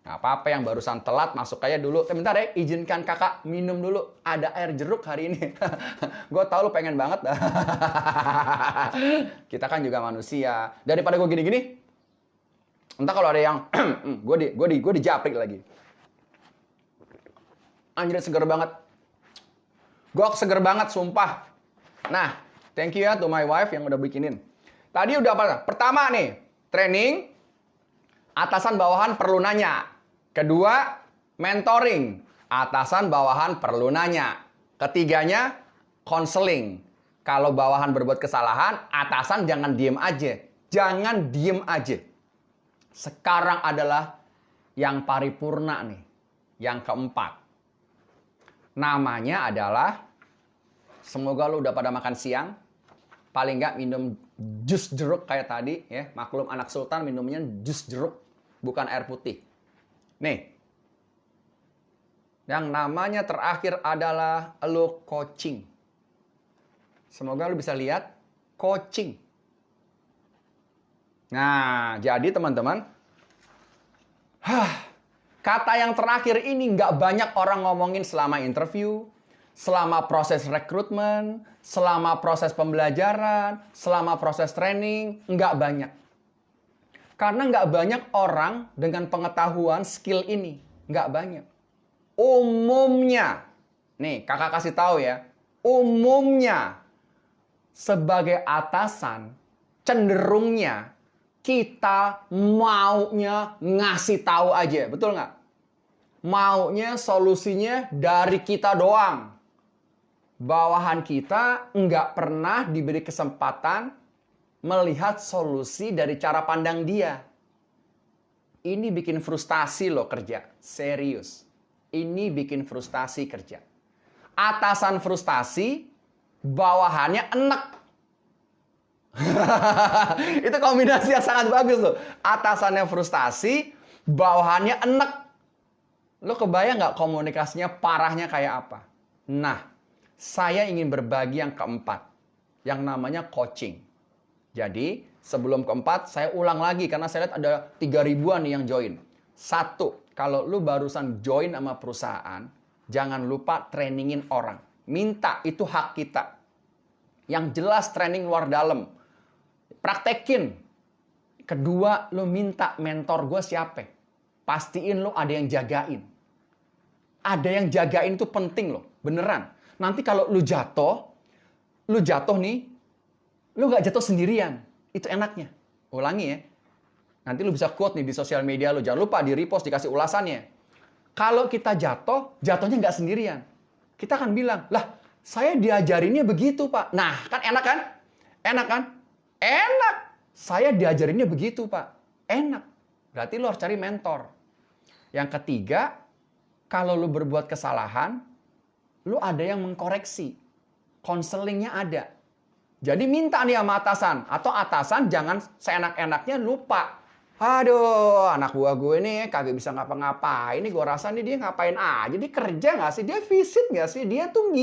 Nggak apa-apa yang barusan telat masuk aja dulu. Bentar ya, izinkan kakak minum dulu. Ada air jeruk hari ini. Gue tahu lo pengen banget. Kita kan juga manusia. Daripada gue gini-gini, entah kalau ada yang gue dijaprik lagi. Anjir seger banget. Gok seger banget sumpah. Nah, thank you ya to my wife yang udah bikinin. Tadi udah apa? Pertama nih, training. Atasan bawahan perlu nanya. Kedua, mentoring. Atasan bawahan perlu nanya. Ketiganya, counseling. Kalau bawahan berbuat kesalahan, atasan jangan diem aja. Jangan diem aja. Sekarang adalah yang paripurna nih. Yang keempat. Namanya adalah, semoga lu udah pada makan siang. Paling nggak minum jus jeruk kayak tadi. Ya. Maklum anak sultan minumnya jus jeruk. Bukan air putih. Nih. Yang namanya terakhir adalah lu coaching. Semoga lu bisa lihat. Coaching. Nah, jadi teman-teman. Kata yang terakhir ini nggak banyak orang ngomongin selama interview, selama proses rekrutmen, selama proses pembelajaran, selama proses training, nggak banyak. Karena nggak banyak orang dengan pengetahuan skill ini. Nggak banyak. Umumnya, nih kakak kasih tahu ya, umumnya sebagai atasan, cenderungnya kita maunya ngasih tahu aja, betul nggak? Maunya solusinya dari kita doang. Bawahan kita nggak pernah diberi kesempatan melihat solusi dari cara pandang dia. Ini bikin frustasi loh kerja, serius. Ini bikin frustasi kerja. Atasan frustasi, bawahannya enek. Itu kombinasi yang sangat bagus loh. Atasannya frustasi, bawahannya enek. Lo kebayang nggak komunikasinya parahnya kayak apa? Nah, saya ingin berbagi yang keempat. Yang namanya coaching. Jadi, sebelum keempat, saya ulang lagi. Karena saya lihat ada 3.000-an nih yang join. 1, kalau lu barusan join sama perusahaan, jangan lupa trainingin orang. Minta, itu hak kita. Yang jelas training luar dalam. Praktekin. Kedua, lu minta mentor gue siapa. Pastiin lu ada yang jagain. Ada yang jagain itu penting loh, beneran. Nanti kalau lu jatuh nih, lu nggak jatuh sendirian. Itu enaknya. Ulangi ya. Nanti lu bisa quote nih di sosial media lu. Jangan lupa di repost, dikasih ulasannya. Kalau kita jatuhnya nggak sendirian. Kita akan bilang, lah saya diajarinnya begitu Pak. Nah kan enak kan? Enak kan? Enak. Saya diajarinnya begitu Pak. Enak. Berarti lu harus cari mentor. Yang ketiga, kalau lu berbuat kesalahan, lu ada yang mengkoreksi. Konselingnya ada. Jadi minta nih sama atasan. Atau atasan jangan seenak-enaknya lupa. Aduh, anak buah gue nih kagak bisa ngapa-ngapain. Ini gue rasa nih dia ngapain aja. Dia kerja nggak sih? Dia visit nggak sih? Dia tuh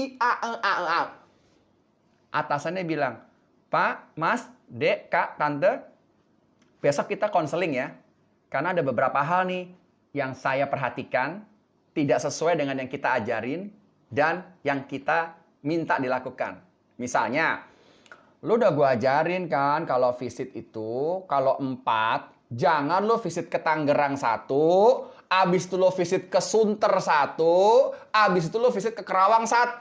Atasannya bilang, Pak, Mas, Dek, Kak, Tante, besok kita konseling ya. Karena ada beberapa hal nih yang saya perhatikan tidak sesuai dengan yang kita ajarin dan yang kita minta dilakukan. Misalnya, lu udah gue ajarin kan kalau visit itu, kalau 4, jangan lu visit ke Tangerang 1, abis itu lu visit ke Sunter 1, abis itu lu visit ke Kerawang 1.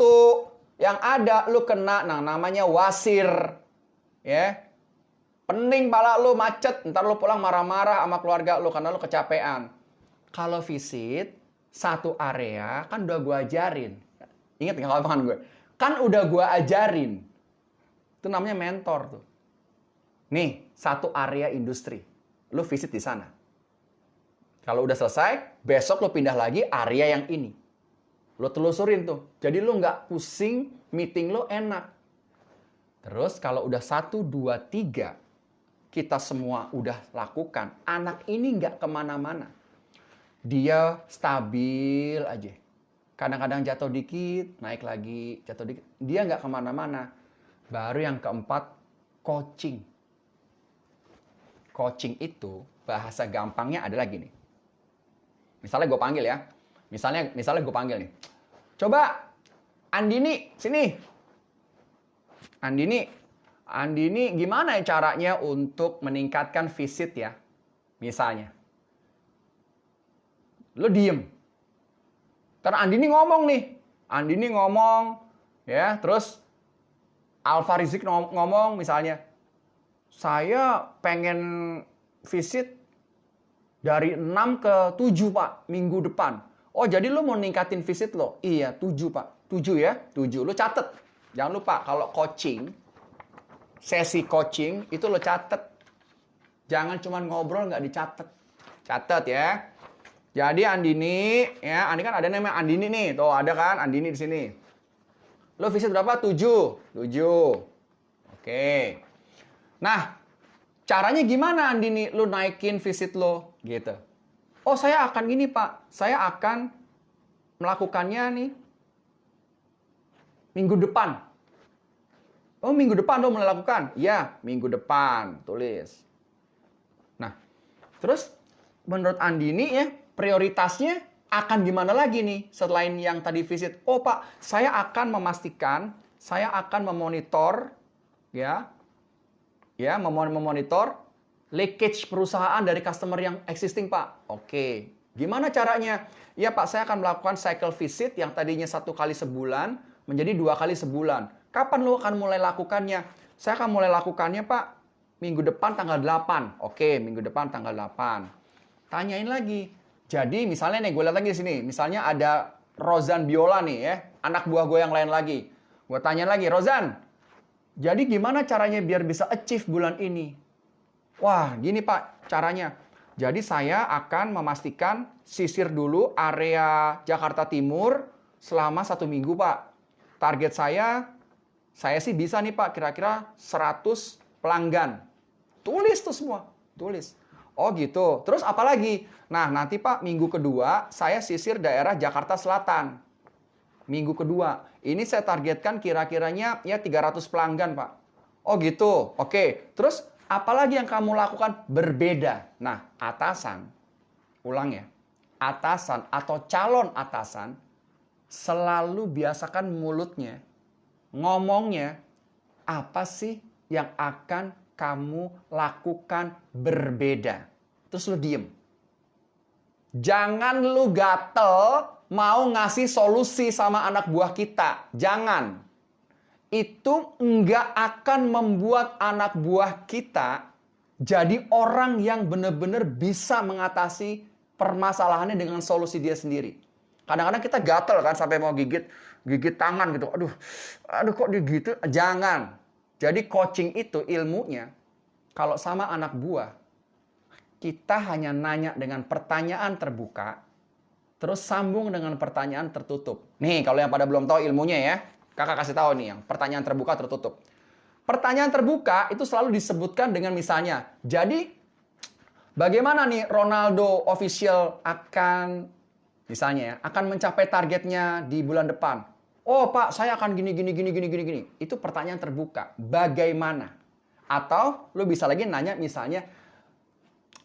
Yang ada lu kena namanya wasir. Ya. Pening pala lu macet, ntar lu pulang marah-marah sama keluarga lu karena lu kecapean. Kalau visit satu area kan udah gue ajarin. Ingat nggak omongan gue? Kan udah gue ajarin. Itu namanya mentor tuh. Nih, satu area industri. Lu visit di sana. Kalau udah selesai, besok lu pindah lagi area yang ini. Lu telusurin tuh. Jadi lu nggak pusing, meeting lu enak. Terus kalau udah 1, 2, 3, kita semua udah lakukan. Anak ini nggak kemana-mana. Dia stabil aja. Kadang-kadang jatuh dikit, naik lagi, jatuh dikit. Dia nggak kemana-mana. Baru yang keempat, coaching. Coaching itu bahasa gampangnya adalah gini. Misalnya gue panggil ya. Misalnya gue panggil nih. Coba Andini, sini. Andini gimana ya caranya untuk meningkatkan visit ya? Misalnya. Lo diem. Karena Andini ngomong nih. Andini ngomong. Ya, terus Alfa Rizik ngomong misalnya, saya pengen visit dari 6 ke 7 Pak, minggu depan. Oh jadi lu mau ningkatin visit lo? Iya 7 Pak, 7 ya, 7. Lu catet. Jangan lupa kalau coaching, sesi coaching itu lo catet. Jangan cuma ngobrol nggak dicatet. Catet ya. Jadi Andini, ya Andini kan ada namanya Andini nih, tuh ada kan Andini di sini. Lo visit berapa? 7. Oke. Nah, caranya gimana Andini lo naikin visit lo? Gitu. Oh, saya akan gini, Pak. Saya akan melakukannya nih minggu depan. Oh, minggu depan lo mulai lakukan? Iya, minggu depan. Tulis. Nah, terus menurut Andini ya, prioritasnya akan gimana lagi nih selain yang tadi visit? Oh Pak, saya akan memastikan, saya akan memonitor, memonitor leakage perusahaan dari customer yang existing Pak. Oke, gimana caranya? Ya Pak, saya akan melakukan cycle visit yang tadinya 1 kali sebulan menjadi 2 kali sebulan. Kapan lo akan mulai lakukannya? Saya akan mulai lakukannya Pak minggu depan tanggal 8. Oke, minggu depan tanggal 8. Tanyain lagi. Jadi misalnya nih, gue lihat lagi di sini. Misalnya ada Rozan Biola nih ya. Anak buah gue yang lain lagi. Gue tanya lagi, Rozan. Jadi gimana caranya biar bisa achieve bulan ini? Wah, gini Pak caranya. Jadi saya akan memastikan sisir dulu area Jakarta Timur selama 1 minggu Pak. Target saya sih bisa nih Pak kira-kira 100 pelanggan. Tulis tuh semua. Tulis. Oh gitu. Terus apa lagi? Nah nanti Pak minggu kedua saya sisir daerah Jakarta Selatan. Minggu kedua. Ini saya targetkan kira-kiranya ya 300 pelanggan Pak. Oh gitu. Oke. Terus apa lagi yang kamu lakukan berbeda? Nah atasan. Ulang ya. Atasan atau calon atasan selalu biasakan mulutnya. Ngomongnya apa sih yang akan kamu lakukan berbeda. Terus lu diem. Jangan lu gatel mau ngasih solusi sama anak buah kita. Jangan. Itu nggak akan membuat anak buah kita jadi orang yang benar-benar bisa mengatasi permasalahannya dengan solusi dia sendiri. Kadang-kadang kita gatel kan sampai mau gigit tangan gitu. Aduh kok gitu. Jangan. Jadi coaching itu ilmunya kalau sama anak buah, kita hanya nanya dengan pertanyaan terbuka, terus sambung dengan pertanyaan tertutup. Nih, kalau yang pada belum tahu ilmunya ya, kakak kasih tahu nih yang pertanyaan terbuka tertutup. Pertanyaan terbuka itu selalu disebutkan dengan misalnya, jadi bagaimana nih Ronaldo official akan, misalnya ya, akan mencapai targetnya di bulan depan? Oh Pak, saya akan gini. Itu pertanyaan terbuka. Bagaimana? Atau lu bisa lagi nanya misalnya,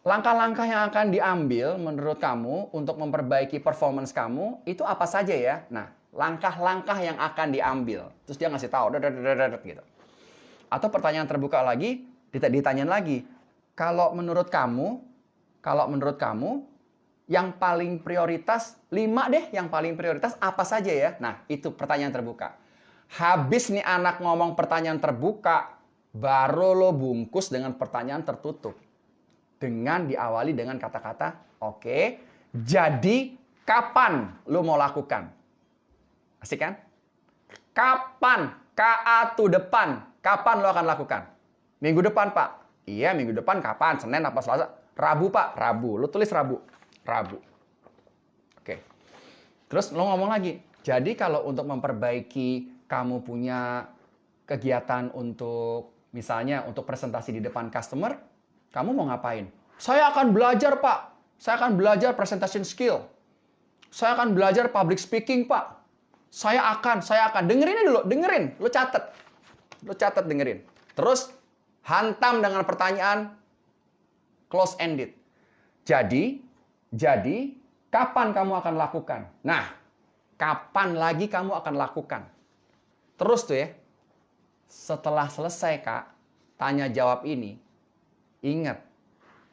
langkah-langkah yang akan diambil menurut kamu untuk memperbaiki performance kamu itu apa saja ya? Nah, langkah-langkah yang akan diambil. Terus dia ngasih tahu, gitu. Atau pertanyaan terbuka lagi, ditanyain lagi. Kalau menurut kamu yang paling prioritas, 5 deh yang paling prioritas apa saja ya? Nah, itu pertanyaan terbuka. Habis nih anak ngomong pertanyaan terbuka, baru lo bungkus dengan pertanyaan tertutup. Dengan diawali dengan kata-kata, oke, jadi kapan lo mau lakukan? Asik kan? Kapan? K-A to depan. Kapan lo akan lakukan? Minggu depan, Pak. Iya, minggu depan kapan? Senin apa Selasa? Rabu, Pak. Rabu. Lo tulis Rabu. Rabu. Oke. Terus lo ngomong lagi. Jadi kalau untuk memperbaiki kamu punya kegiatan untuk misalnya untuk presentasi di depan customer, kamu mau ngapain? Saya akan belajar, Pak. Saya akan belajar presentation skill. Saya akan belajar public speaking, Pak. Saya akan. Dengerin dulu, dengerin. Lo catat dengerin. Terus hantam dengan pertanyaan close ended. Jadi, kapan kamu akan lakukan? Nah, kapan lagi kamu akan lakukan? Terus tuh ya, setelah selesai Kak, tanya jawab ini, ingat,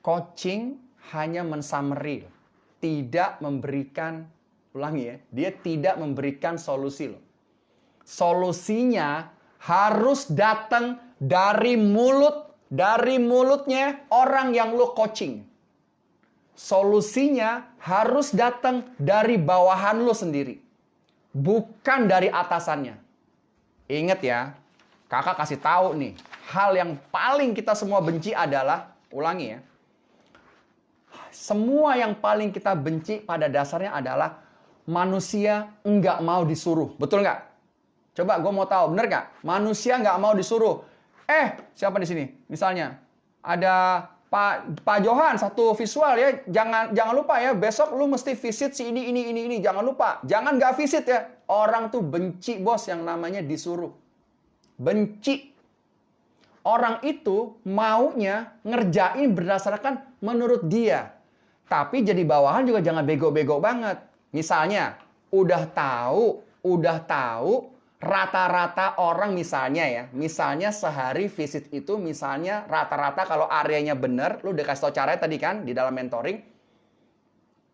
coaching hanya mensummary, tidak memberikan, ulangi ya, dia tidak memberikan solusi loh. Solusinya harus datang dari mulutnya orang yang lo coaching. Solusinya harus datang dari bawahan lo sendiri. Bukan dari atasannya. Ingat ya, kakak kasih tahu nih. Hal yang paling kita semua benci adalah, ulangi ya. Semua yang paling kita benci pada dasarnya adalah manusia nggak mau disuruh. Betul nggak? Coba gue mau tahu, bener nggak? Manusia nggak mau disuruh. Siapa di sini? Misalnya, ada Pak Johan satu visual ya, jangan lupa ya, besok lu mesti visit si ini, jangan lupa, jangan nggak visit ya. Orang tuh benci bos yang namanya disuruh, benci. Orang itu maunya ngerjain berdasarkan menurut dia, tapi jadi bawahan juga jangan bego-bego banget. Misalnya, udah tahu rata-rata orang misalnya sehari visit itu misalnya rata-rata kalau areanya bener, lu udah kasih tau caranya tadi kan di dalam mentoring.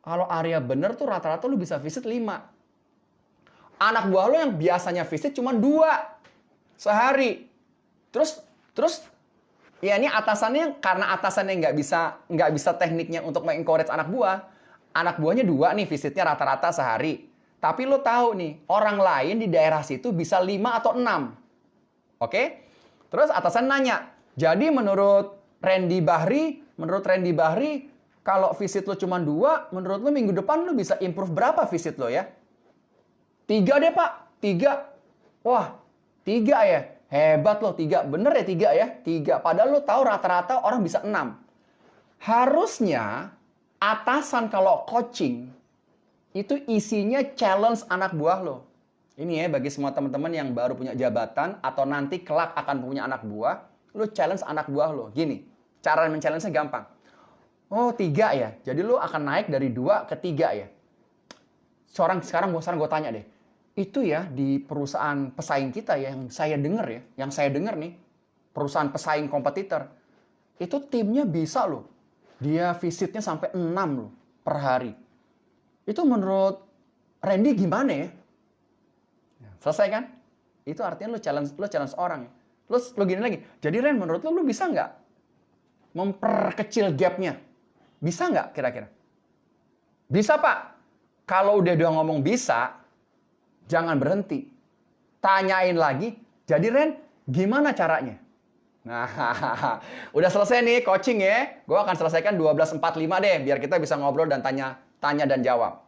Kalau area bener tuh rata-rata lu bisa visit 5. Anak buah lu yang biasanya visit cuma 2 sehari. Terus ya ini atasannya karena atasannya nggak bisa tekniknya untuk mengencourage anak buah. Anak buahnya 2 nih visitnya rata-rata sehari. Tapi lo tahu nih, orang lain di daerah situ bisa 5 atau 6. Oke? Terus atasan nanya, jadi menurut Randy Bahri, kalau visit lo cuma 2, menurut lo minggu depan lo bisa improve berapa visit lo ya? 3 deh Pak, 3. Wah, 3 ya? Hebat lo, 3. Bener ya 3 ya? 3. Padahal lo tahu rata-rata orang bisa 6. Harusnya atasan kalau coaching, itu isinya challenge anak buah lo. Ini ya bagi semua teman-teman yang baru punya jabatan atau nanti kelak akan punya anak buah, lo challenge anak buah lo. Gini, cara men-challenge-nya gampang. Oh 3 ya, jadi lo akan naik dari 2 ke 3 ya. Sekarang gue tanya deh, itu ya di perusahaan pesaing kita ya, yang saya dengar nih, perusahaan pesaing kompetitor, itu timnya bisa loh, dia visitnya sampai 6 loh per hari. Itu menurut Randy gimana ya? Selesai kan? Itu artinya lo challenge orang. Terus lo gini lagi. Jadi Ren, menurut lo bisa nggak memperkecil gapnya? Bisa nggak kira-kira? Bisa Pak. Kalau udah dia ngomong bisa, jangan berhenti. Tanyain lagi. Jadi Ren, gimana caranya? Nah, udah selesai nih coaching ya. Gue akan selesaikan 12.45 deh, biar kita bisa ngobrol dan tanya dan jawab.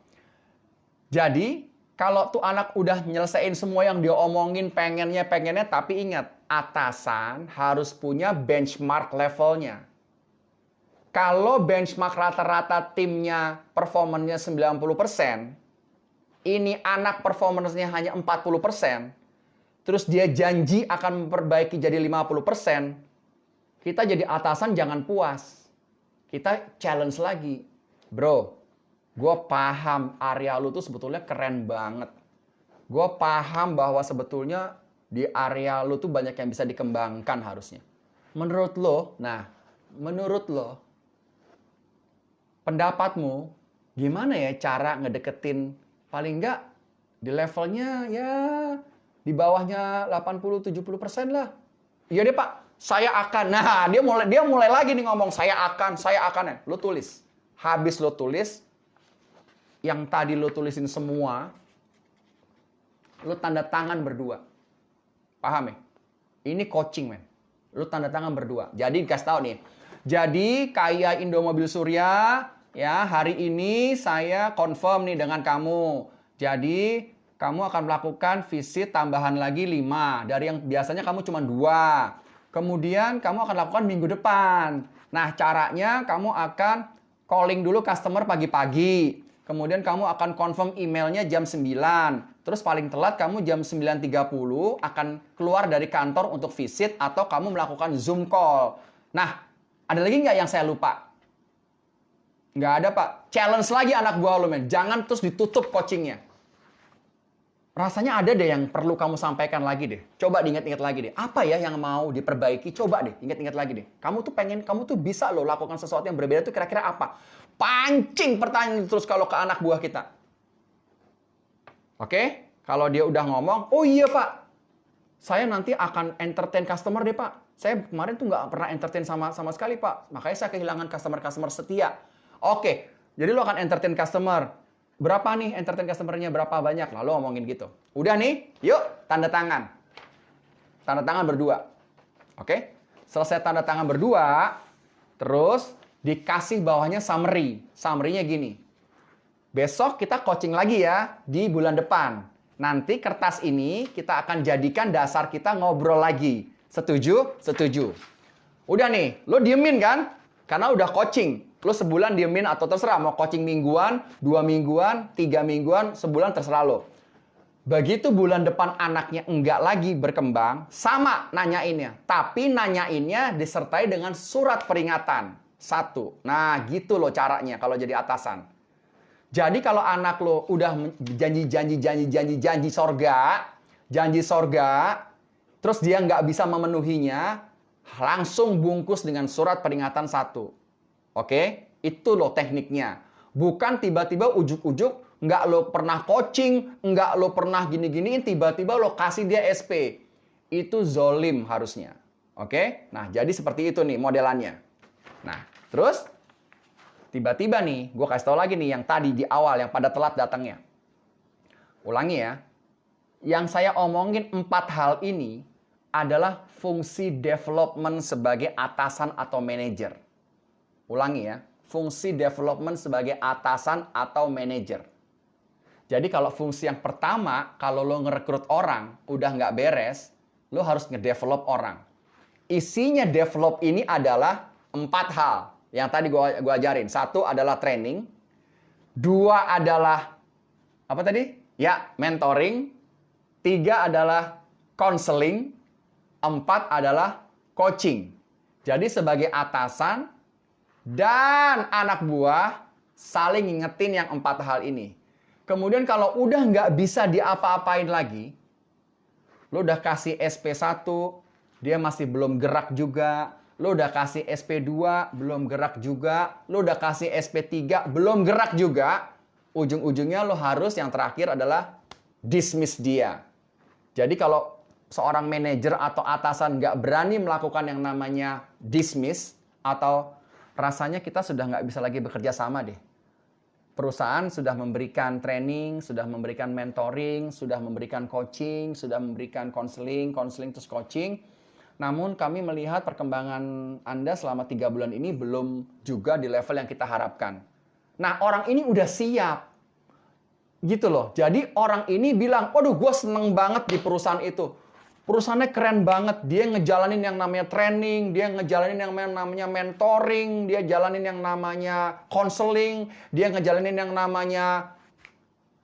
Jadi, kalau tuh anak udah nyelesain semua yang dia omongin, pengennya, tapi ingat, atasan harus punya benchmark levelnya. Kalau benchmark rata-rata timnya performanya 90%, ini anak performance-nya hanya 40%, terus dia janji akan memperbaiki jadi 50%, kita jadi atasan jangan puas. Kita challenge lagi. Bro, gue paham area lu tuh sebetulnya keren banget. Gue paham bahwa sebetulnya di area lu tuh banyak yang bisa dikembangkan harusnya. Menurut lo, pendapatmu gimana ya cara ngedeketin paling enggak di levelnya ya di bawahnya 80-70% lah. Iya deh Pak, saya akan. Nah, dia mulai lagi nih ngomong saya akan ya. Lo tulis. Habis lo tulis yang tadi lo tulisin semua, lo tanda tangan berdua. Paham ya? Ini coaching, men. Lo tanda tangan berdua. Jadi dikasih tahu nih. Jadi kayak Indomobil Surya, ya hari ini saya confirm nih dengan kamu. Jadi kamu akan melakukan visit tambahan lagi 5. Dari yang biasanya kamu cuma 2. Kemudian kamu akan lakukan minggu depan. Nah caranya kamu akan calling dulu customer pagi-pagi. Kemudian kamu akan confirm emailnya jam 9. Terus paling telat kamu jam 9.30 akan keluar dari kantor untuk visit atau kamu melakukan Zoom call. Nah, ada lagi nggak yang saya lupa? Nggak ada, Pak. Challenge lagi anak buah lo, men. Jangan terus ditutup coachingnya. Rasanya ada deh yang perlu kamu sampaikan lagi deh. Coba diingat-ingat lagi deh. Apa ya yang mau diperbaiki? Coba deh, ingat-ingat lagi deh. Kamu tuh bisa loh lakukan sesuatu yang berbeda tuh kira-kira apa? Pancing pertanyaan terus kalau ke anak buah kita. Oke? Kalau dia udah ngomong, oh iya Pak, saya nanti akan entertain customer deh Pak. Saya kemarin tuh nggak pernah entertain sama sekali Pak. Makanya saya kehilangan customer setia. Oke, jadi lo akan entertain customer. Berapa nih entertain customer-nya, berapa banyak? Lalu ngomongin gitu. Udah nih, yuk tanda tangan. Tanda tangan berdua. Oke? Selesai tanda tangan berdua, terus dikasih bawahnya summary. Summary-nya gini. Besok kita coaching lagi ya di bulan depan. Nanti kertas ini kita akan jadikan dasar kita ngobrol lagi. Setuju? Setuju. Udah nih, lo diemin kan? Karena udah coaching. Lo sebulan diemin atau terserah. Mau coaching mingguan, 2 mingguan, 3 mingguan, sebulan terserah lo. Begitu bulan depan anaknya enggak lagi berkembang, sama nanyainnya. Tapi nanyainnya disertai dengan surat peringatan. 1. Nah gitu loh caranya kalau jadi atasan. Jadi kalau anak lo udah janji sorga, terus dia nggak bisa memenuhinya, langsung bungkus dengan surat peringatan 1. Oke? Itu loh tekniknya. Bukan tiba-tiba ujuk-ujuk, nggak lo pernah coaching, nggak lo pernah gini-giniin, tiba-tiba lo kasih dia SP. Itu zolim harusnya. Oke? Nah, jadi seperti itu nih modelannya. Nah, terus tiba-tiba nih, gue kasih tau lagi nih yang tadi di awal, yang pada telat datangnya. Ulangi ya. Yang saya omongin 4 hal ini adalah fungsi development sebagai atasan atau manajer. Ulangi ya. Fungsi development sebagai atasan atau manajer. Jadi kalau fungsi yang pertama, kalau lo ngerekrut orang, udah nggak beres, lo harus ngedevelop orang. Isinya develop ini adalah 4 hal. Yang tadi gue ajarin. 1 adalah training. 2 adalah apa tadi? Ya, mentoring. 3 adalah counseling. 4 adalah coaching. Jadi sebagai atasan dan anak buah saling ngingetin yang 4 hal ini. Kemudian kalau udah nggak bisa diapa-apain lagi, lo udah kasih SP1, dia masih belum gerak juga. Lo udah kasih SP2, belum gerak juga. Lo udah kasih SP3, belum gerak juga. ujung-ujungnya lo harus yang terakhir adalah dismiss dia. Jadi kalau seorang manajer atau atasan nggak berani melakukan yang namanya dismiss, atau rasanya kita sudah nggak bisa lagi bekerja sama deh. Perusahaan sudah memberikan training, sudah memberikan mentoring, sudah memberikan coaching, sudah memberikan counseling terus coaching. Namun kami melihat perkembangan Anda selama 3 bulan ini belum juga di level yang kita harapkan. Nah, orang ini udah siap. Gitu loh. Jadi orang ini bilang, waduh gue seneng banget di perusahaan itu. Perusahaannya keren banget. Dia ngejalanin yang namanya training, dia ngejalanin yang namanya mentoring, dia jalanin yang namanya counseling, dia ngejalanin yang namanya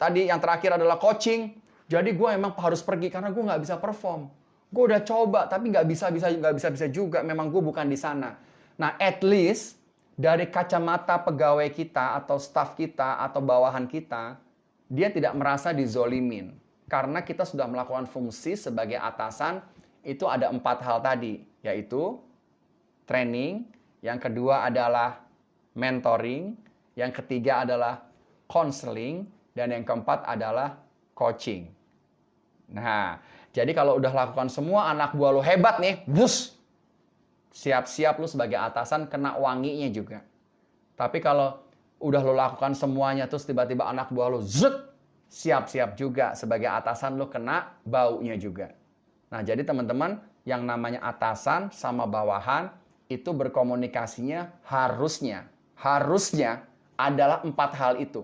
tadi yang terakhir adalah coaching. Jadi gue emang harus pergi karena gue nggak bisa perform. Gue udah coba tapi nggak bisa juga. Memang gue bukan di sana. Nah, at least dari kacamata pegawai kita atau staff kita atau bawahan kita, dia tidak merasa dizolimin. Karena kita sudah melakukan fungsi sebagai atasan, itu ada 4 hal tadi, yaitu training, yang kedua adalah mentoring, yang ketiga adalah counseling, dan yang keempat adalah coaching. Nah, jadi kalau udah lakukan semua, anak buah lo hebat nih, bus! Siap-siap lo sebagai atasan kena wanginya juga. Tapi kalau udah lo lakukan semuanya, terus tiba-tiba anak buah lo zut! Siap-siap juga sebagai atasan lo kena baunya juga. Nah, jadi teman-teman, yang namanya atasan sama bawahan itu berkomunikasinya harusnya adalah 4 hal itu.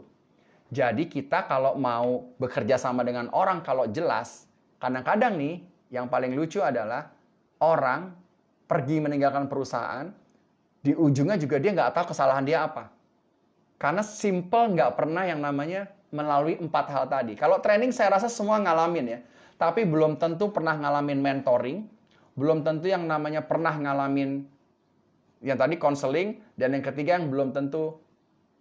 Jadi kita kalau mau bekerja sama dengan orang kalau jelas, kadang-kadang nih yang paling lucu adalah orang pergi meninggalkan perusahaan, di ujungnya juga dia nggak tahu kesalahan dia apa. Karena simple nggak pernah yang namanya melalui 4 hal tadi. Kalau training saya rasa semua ngalamin ya. Tapi belum tentu pernah ngalamin mentoring. Belum tentu yang namanya pernah ngalamin yang tadi counseling. Dan yang ketiga yang belum tentu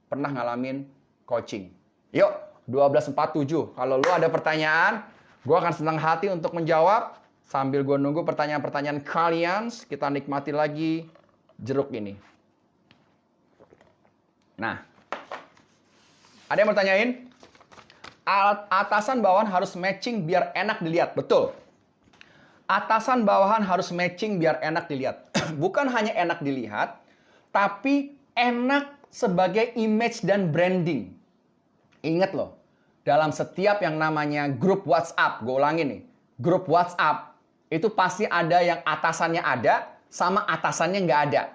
pernah ngalamin coaching. Yuk, 12.47. Kalau lu ada pertanyaan, gue akan senang hati untuk menjawab. Sambil gue nunggu pertanyaan-pertanyaan kalian, kita nikmati lagi jeruk ini. Nah, ada yang mau tanyain? Atasan bawahan harus matching biar enak dilihat. Betul. Atasan bawahan harus matching biar enak dilihat. Bukan hanya enak dilihat, tapi enak sebagai image dan branding. Ingat loh, dalam setiap yang namanya grup WhatsApp, gue ulangin nih, grup WhatsApp, itu pasti ada yang atasannya ada, sama atasannya nggak ada.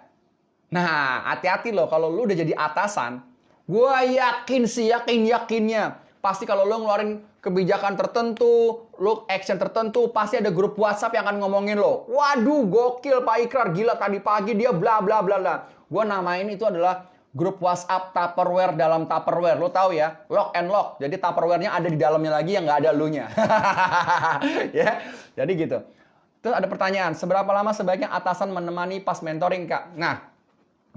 Nah, hati-hati loh, kalau lu udah jadi atasan, gue yakin sih, yakinnya. Pasti kalau lo ngeluarin kebijakan tertentu, lo action tertentu, pasti ada grup WhatsApp yang akan ngomongin lo. Waduh, gokil Pak Ikrar, gila tadi pagi dia bla bla bla bla. Gue namain itu adalah grup WhatsApp Tupperware dalam Tupperware. Lo tahu ya, lock and lock. Jadi Tupperware-nya ada di dalamnya lagi yang nggak ada lu-nya. Ya, jadi gitu. Terus ada pertanyaan, seberapa lama sebaiknya atasan menemani pas mentoring, Kak? Nah,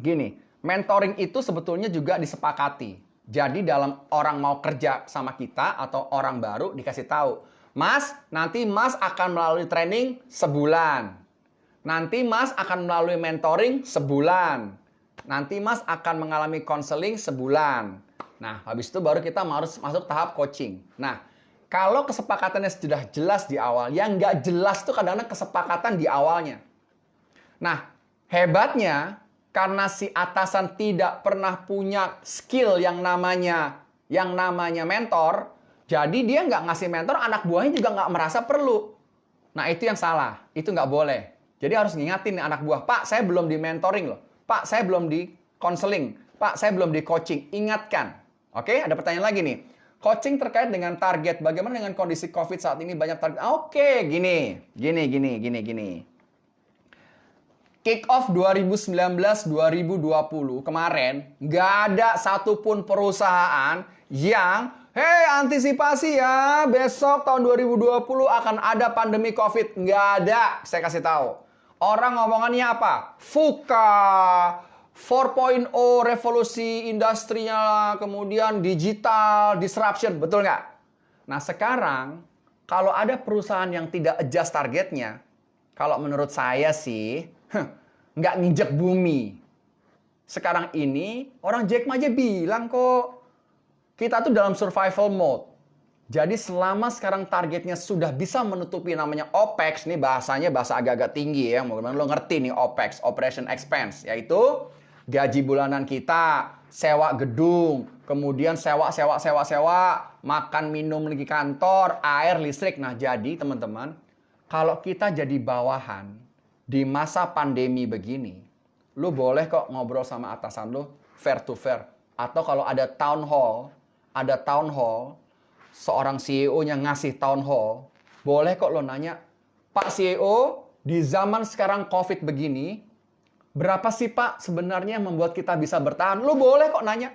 gini, mentoring itu sebetulnya juga disepakati. Jadi dalam orang mau kerja sama kita atau orang baru dikasih tahu, Mas, nanti Mas akan melalui training sebulan. Nanti Mas akan melalui mentoring sebulan. Nanti Mas akan mengalami counseling sebulan. Nah, habis itu baru kita harus masuk tahap coaching. Nah, kalau kesepakatannya sudah jelas di awal, yang nggak jelas itu kadang-kadang kesepakatan di awalnya. Nah, hebatnya karena si atasan tidak pernah punya skill yang namanya mentor, jadi dia nggak ngasih mentor, anak buahnya juga nggak merasa perlu. Nah, itu yang salah. Itu nggak boleh. Jadi harus ngingatin nih anak buah, Pak, saya belum di mentoring loh. Pak, saya belum di counseling. Pak, saya belum di coaching. Ingatkan. Oke, ada pertanyaan lagi nih. Coaching terkait dengan target. Bagaimana dengan kondisi COVID saat ini banyak target? Oke, gini. Kick off 2019-2020 kemarin, nggak ada satupun perusahaan yang, hey antisipasi ya, besok tahun 2020 akan ada pandemi COVID. Nggak ada, saya kasih tahu. Orang ngomongannya apa? VUCA, 4.0, revolusi industrinya, kemudian digital, disruption, betul nggak? Nah sekarang, kalau ada perusahaan yang tidak adjust targetnya, kalau menurut saya sih, nggak nginjek bumi. Sekarang ini, orang Jack Ma aja bilang kok, Kita tuh dalam survival mode. Jadi selama sekarang targetnya sudah bisa menutupi namanya OPEX, nih bahasanya bahasa agak-agak tinggi ya, mudah-mudahan lo ngerti nih OPEX, Operation Expense, yaitu gaji bulanan kita, sewa gedung, kemudian sewa, makan minum di kantor, air, listrik. Nah jadi teman-teman, kalau kita jadi bawahan di masa pandemi begini, lo boleh kok ngobrol sama atasan lo fair to fair. Atau kalau ada town hall, seorang CEO-nya ngasih town hall, boleh kok lo nanya, Pak CEO, di zaman sekarang COVID begini, berapa sih Pak sebenarnya yang membuat kita bisa bertahan? Lo boleh kok nanya.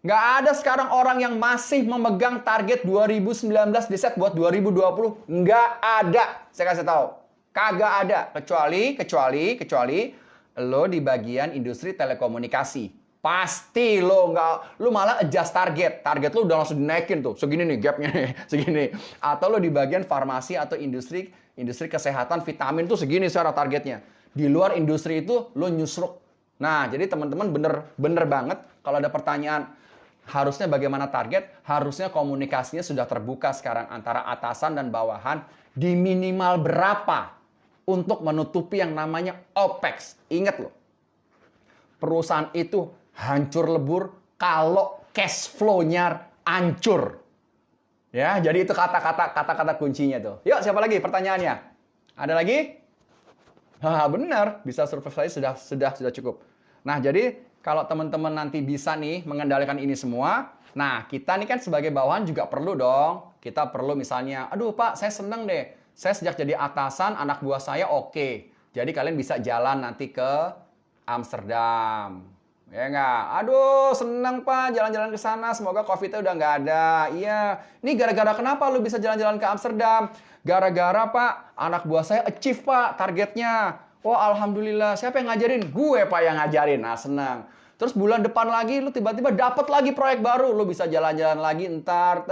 Nggak ada sekarang orang yang masih memegang target 2019 di set buat 2020. Nggak ada, saya kasih tahu. Kagak ada. Kecuali lo di bagian industri telekomunikasi. Pasti lo malah adjust target. Target lo udah langsung dinaikin tuh. Segini nih gapnya nih, segini. Atau lo di bagian farmasi atau industri kesehatan vitamin tuh segini secara targetnya. Di luar industri itu lo nyusruk. Nah, jadi teman-teman bener banget kalau ada pertanyaan harusnya bagaimana target, harusnya komunikasinya sudah terbuka sekarang antara atasan dan bawahan di minimal berapa untuk menutupi yang namanya OPEX. Ingat loh. Perusahaan itu hancur lebur kalau cash flow-nya hancur. Ya, jadi itu kata-kata kuncinya tuh. Yuk, siapa lagi pertanyaannya? Ada lagi? Benar, bisa survive saya sudah cukup. Nah, jadi kalau teman-teman nanti bisa nih mengendalikan ini semua, nah kita nih kan sebagai bawahan juga perlu dong. Kita perlu misalnya, aduh Pak, saya seneng deh. Saya sejak jadi atasan, anak buah saya oke. Jadi kalian bisa jalan nanti ke Amsterdam. Ya nggak? Aduh, senang Pak jalan-jalan ke sana. Semoga COVID-nya udah nggak ada. Iya. Ini gara-gara kenapa lu bisa jalan-jalan ke Amsterdam? Gara-gara Pak, anak buah saya achieve Pak targetnya. Wah, alhamdulillah. Siapa yang ngajarin? Gue Pak yang ngajarin. Nah, senang. Terus bulan depan lagi lu tiba-tiba dapat lagi proyek baru. Lu bisa jalan-jalan lagi ntar.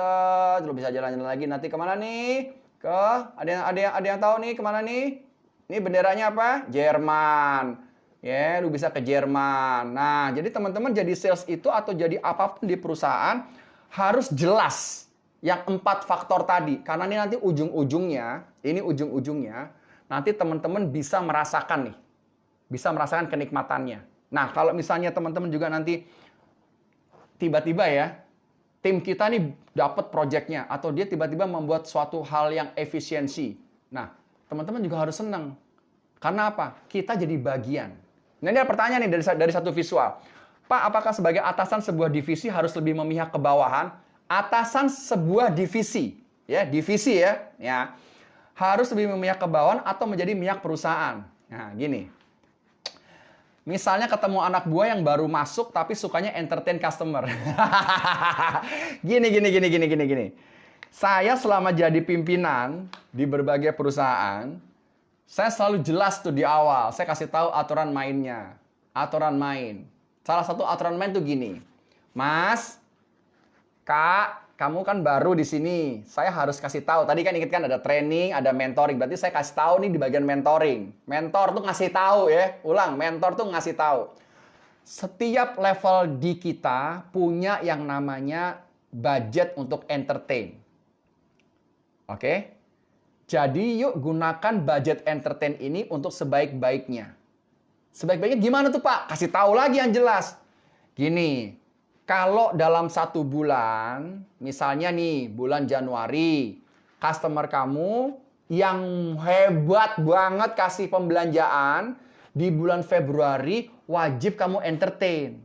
Lu bisa jalan-jalan lagi nanti kemana nih? Ada yang tahu nih kemana nih? Ini benderanya apa? Jerman. Ya, lu bisa ke Jerman. Nah, jadi teman-teman jadi sales itu atau jadi apapun di perusahaan harus jelas yang 4 faktor tadi. Karena ini nanti ujung-ujungnya, nanti teman-teman bisa merasakan nih. Bisa merasakan kenikmatannya. Nah, kalau misalnya teman-teman juga nanti tiba-tiba ya, tim kita nih dapat proyeknya atau dia tiba-tiba membuat suatu hal yang efisiensi. Nah, teman-teman juga harus senang. Karena apa? Kita jadi bagian. Nah, ini ada pertanyaan nih dari satu visual. Pak, apakah sebagai atasan sebuah divisi harus lebih memihak ke bawahan? Atasan sebuah divisi, ya, harus lebih memihak ke bawahan atau menjadi mihak perusahaan. Nah, gini. Misalnya ketemu anak buah yang baru masuk tapi sukanya entertain customer. Gini. Saya selama jadi pimpinan di berbagai perusahaan, saya selalu jelas tuh di awal. Saya kasih tahu aturan mainnya. Aturan main. Salah satu aturan main tuh gini. Mas, Kak, kamu kan baru di sini. Saya harus kasih tahu. Tadi kan ingat kan ada training, ada mentoring. Berarti saya kasih tahu nih di bagian mentoring. Mentor tuh ngasih tahu ya. Ulang, mentor tuh ngasih tahu. Setiap level di kita punya yang namanya budget untuk entertain. Oke? Jadi yuk gunakan budget entertain ini untuk sebaik-baiknya. Sebaik-baiknya gimana tuh Pak? Kasih tahu lagi yang jelas. Gini, kalau dalam 1 bulan, misalnya nih bulan Januari, customer kamu yang hebat banget kasih pembelanjaan, di bulan Februari wajib kamu entertain.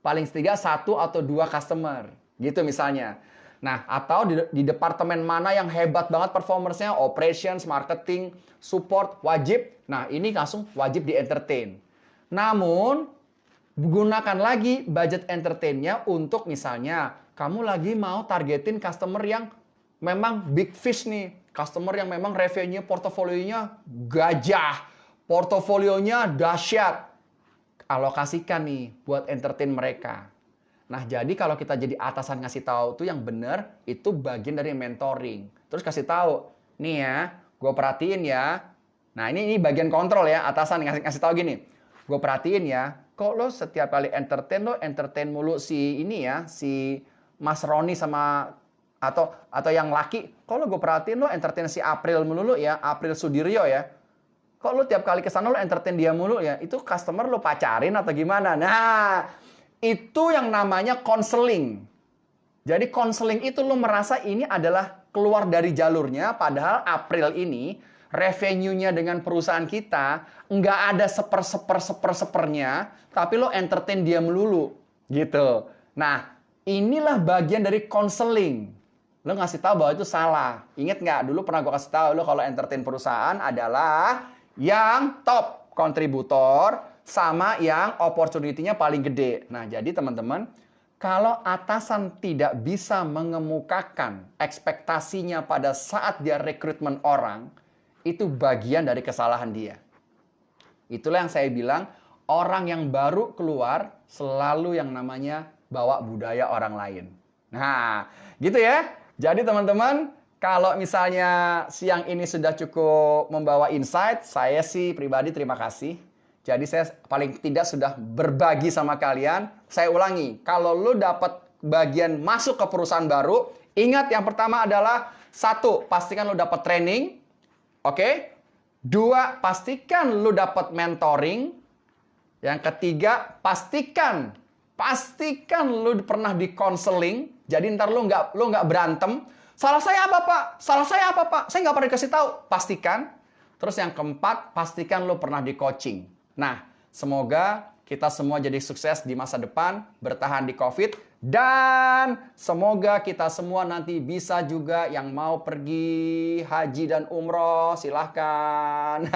Paling setidaknya 1 atau 2 customer. Gitu misalnya. Nah, atau di departemen mana yang hebat banget performance-nya, operations, marketing, support, wajib. Nah, ini langsung wajib di-entertain. Namun, gunakan lagi budget entertain-nya untuk misalnya, kamu lagi mau targetin customer yang memang big fish nih. Customer yang memang revenue portofolionya gajah. Portofolionya dahsyat. Alokasikan nih buat entertain mereka. Nah, jadi kalau kita jadi atasan ngasih tahu tuh yang benar, itu bagian dari mentoring. Terus kasih tahu, nih ya, gue perhatiin ya. Nah, ini bagian kontrol ya, atasan ngasih tahu gini. Gue perhatiin ya, kok lo setiap kali entertain, lo entertain mulu si ini ya, si Mas Roni sama atau yang laki, kalau gue perhatiin lo entertain si April melulu ya, April Sudiryo ya. Kok lo tiap kali kesana lo entertain dia mulu ya? Itu customer lo pacarin atau gimana? Nah, itu yang namanya konseling. Jadi konseling itu lo merasa ini adalah keluar dari jalurnya, padahal April ini revenue-nya dengan perusahaan kita nggak ada sepernya, tapi lo entertain dia melulu, gitu. Nah, inilah bagian dari konseling. Lo ngasih tahu bahwa itu salah. Ingat nggak? Dulu pernah gue kasih tahu lo kalau entertain perusahaan adalah yang top kontributor sama yang opportunity-nya paling gede. Nah, jadi teman-teman, kalau atasan tidak bisa mengemukakan ekspektasinya pada saat dia rekrutmen orang, itu bagian dari kesalahan dia. Itulah yang saya bilang, orang yang baru keluar selalu yang namanya bawa budaya orang lain. Nah, gitu ya. Jadi teman-teman, kalau misalnya siang ini sudah cukup membawa insight, saya sih pribadi terima kasih. Jadi saya paling tidak sudah berbagi sama kalian. Saya ulangi, kalau lu dapat bagian masuk ke perusahaan baru, ingat yang pertama adalah 1, pastikan lu dapat training. Oke? 2, pastikan lu dapat mentoring. Yang ketiga, pastikan lu pernah di konseling. Jadi ntar lu nggak berantem. Salah saya apa, Pak? Salah saya apa, Pak? Saya nggak pernah dikasih tahu. Pastikan. Terus yang keempat, pastikan lu pernah di coaching. Nah, semoga kita semua jadi sukses di masa depan, bertahan di COVID, dan semoga kita semua nanti bisa juga yang mau pergi haji dan umroh, silahkan.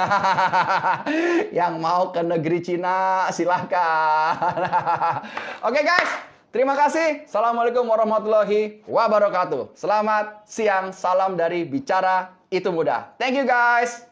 Yang mau ke negeri Cina, silahkan. Oke guys, terima kasih. Assalamualaikum warahmatullahi wabarakatuh. Selamat siang, salam dari Bicara Itu Mudah. Thank you guys.